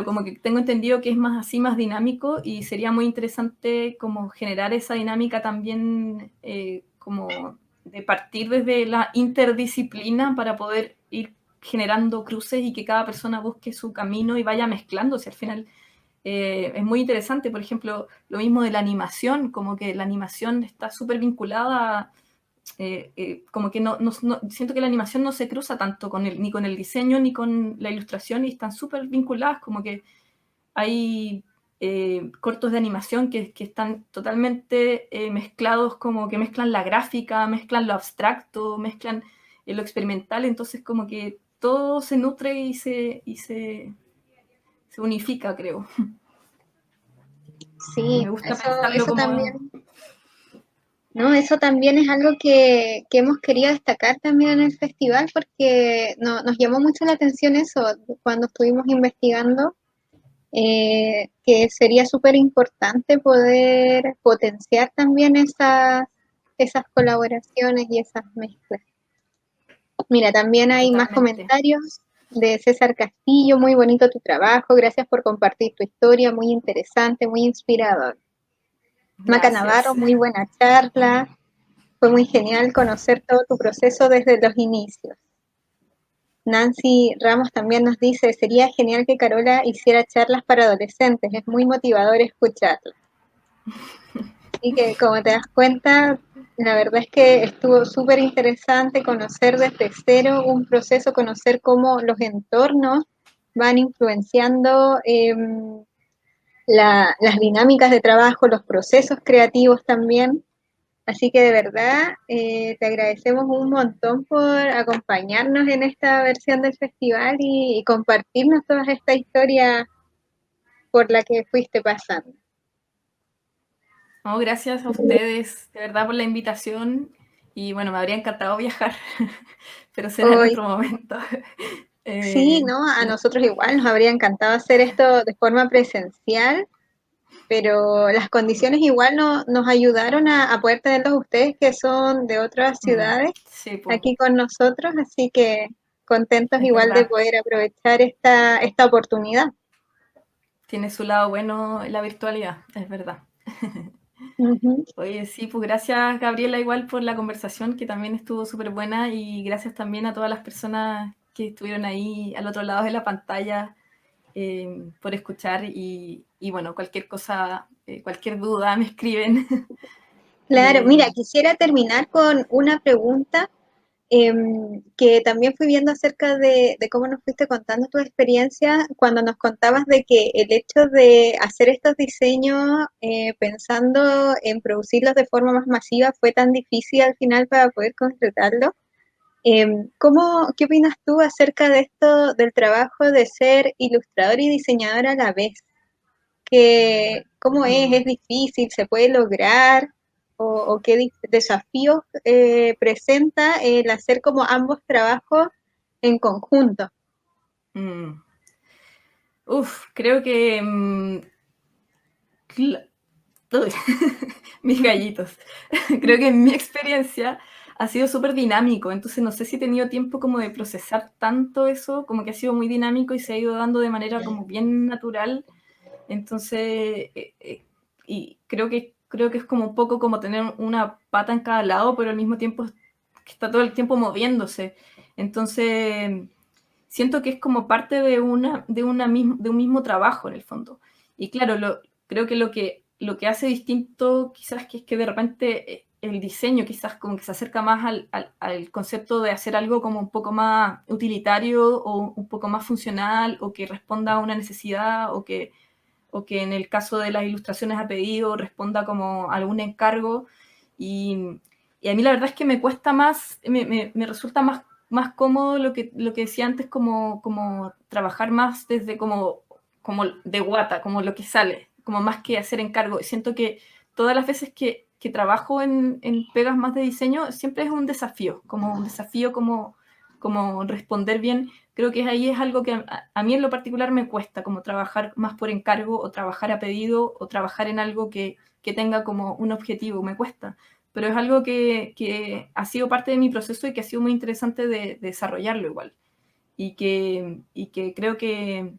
como que tengo entendido que es más así, más dinámico y sería muy interesante como generar esa dinámica también como de partir desde la interdisciplina para poder ir generando cruces y que cada persona busque su camino y vaya mezclándose. Al final es muy interesante, por ejemplo, lo mismo de la animación, como que la animación está súper vinculada como que siento que la animación no se cruza tanto ni con el diseño ni con la ilustración y están súper vinculadas, como que hay cortos de animación que están totalmente mezclados, como que mezclan la gráfica, mezclan lo abstracto, mezclan lo experimental, entonces como que todo se nutre se unifica, creo. Sí, Me gusta pensarlo eso como... también, ¿no? Eso también es algo que hemos querido destacar también en el festival porque nos llamó mucho la atención eso cuando estuvimos investigando, que sería súper importante poder potenciar también esas colaboraciones y esas mezclas. Mira, también hay más Totalmente. comentarios de César Castillo, muy bonito tu trabajo, gracias por compartir tu historia, muy interesante, muy inspirador. Maca Navarro, Gracias. muy buena charla, fue muy genial conocer todo tu proceso desde los inicios. Nancy Ramos también nos dice, sería genial que Carola hiciera charlas para adolescentes, es muy motivador escucharla. Y que como te das cuenta, la verdad es que estuvo súper interesante conocer desde cero un proceso, conocer cómo los entornos van influenciando las dinámicas de trabajo, los procesos creativos también. Así que de verdad te agradecemos un montón por acompañarnos en esta versión del festival y compartirnos todas estas historias por la que fuiste pasando. No, gracias a ustedes, de verdad, por la invitación. Y bueno, me habría encantado viajar, pero será en Hoy otro momento. sí, ¿no? A nosotros igual nos habría encantado hacer esto de forma presencial, pero las condiciones igual nos ayudaron a poder tenerlos ustedes que son de otras ciudades Sí, pues, aquí con nosotros, así que contentos es igual de verdad. poder aprovechar esta oportunidad. Tiene su lado bueno la virtualidad, es verdad. Ujú. Oye, sí, pues gracias Gabriela igual por la conversación que también estuvo súper buena y gracias también a todas las personas que estuvieron ahí al otro lado de la pantalla por escuchar y bueno, cualquier cosa, cualquier duda me escriben. Claro, mira, quisiera terminar con una pregunta que también fui viendo acerca de cómo nos fuiste contando tu experiencia cuando nos contabas de que el hecho de hacer estos diseños pensando en producirlos de forma más masiva fue tan difícil al final para poder concretarlo. ¿Qué opinas tú acerca de esto, del trabajo de ser ilustrador y diseñador a la vez? ¿Cómo es? ¿Es difícil? ¿Se puede lograr? ¿O qué desafíos presenta el hacer como ambos trabajos en conjunto? Mm. Creo que uy, mis gallitos. Creo que en mi experiencia ha sido súper dinámico, entonces no sé si he tenido tiempo como de procesar tanto eso, como que ha sido muy dinámico y se ha ido dando de manera como bien natural. Entonces, y creo que es como un poco como tener una pata en cada lado, pero al mismo tiempo que está todo el tiempo moviéndose. Entonces, siento que es como parte de un mismo trabajo en el fondo. Y claro, creo que lo que hace distinto quizás que es que de repente el diseño quizás como que se acerca más al concepto de hacer algo como un poco más utilitario o un poco más funcional o que responda a una necesidad o que en el caso de las ilustraciones a pedido responda como a algún encargo. Y a mí la verdad es que me cuesta más, me resulta más cómodo lo que decía antes, como trabajar más desde como de guata, como lo que sale, como más que hacer encargo. Siento que todas las veces que trabajo en pegas más de diseño, siempre es un desafío como responder bien. Creo que ahí es algo que a mí en lo particular me cuesta, como trabajar más por encargo o trabajar a pedido o trabajar en algo que tenga como un objetivo, me cuesta. Pero es algo que ha sido parte de mi proceso y que ha sido muy interesante de desarrollarlo igual. Y que creo que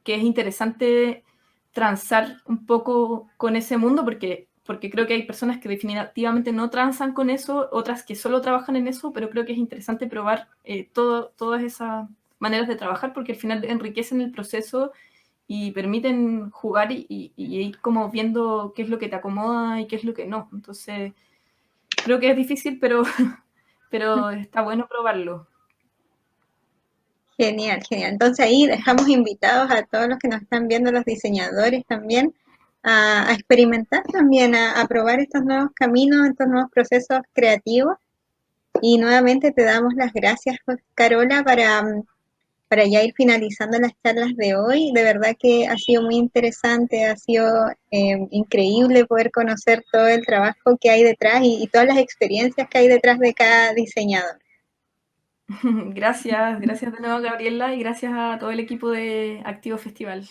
es interesante transar un poco con ese mundo porque creo que hay personas que definitivamente no transan con eso, otras que solo trabajan en eso, pero creo que es interesante probar todas esas maneras de trabajar porque al final enriquecen el proceso y permiten jugar y ir como viendo qué es lo que te acomoda y qué es lo que no. Entonces, creo que es difícil, pero, pero está bueno probarlo. Genial, genial. Entonces ahí dejamos invitados a todos los que nos están viendo, los diseñadores también, a experimentar también, a probar estos nuevos caminos, estos nuevos procesos creativos. Y nuevamente te damos las gracias, Carola, para ya ir finalizando las charlas de hoy. De verdad que ha sido muy interesante, ha sido increíble poder conocer todo el trabajo que hay detrás y todas las experiencias que hay detrás de cada diseñador. Gracias de nuevo, Gabriela, y gracias a todo el equipo de Activo Festival.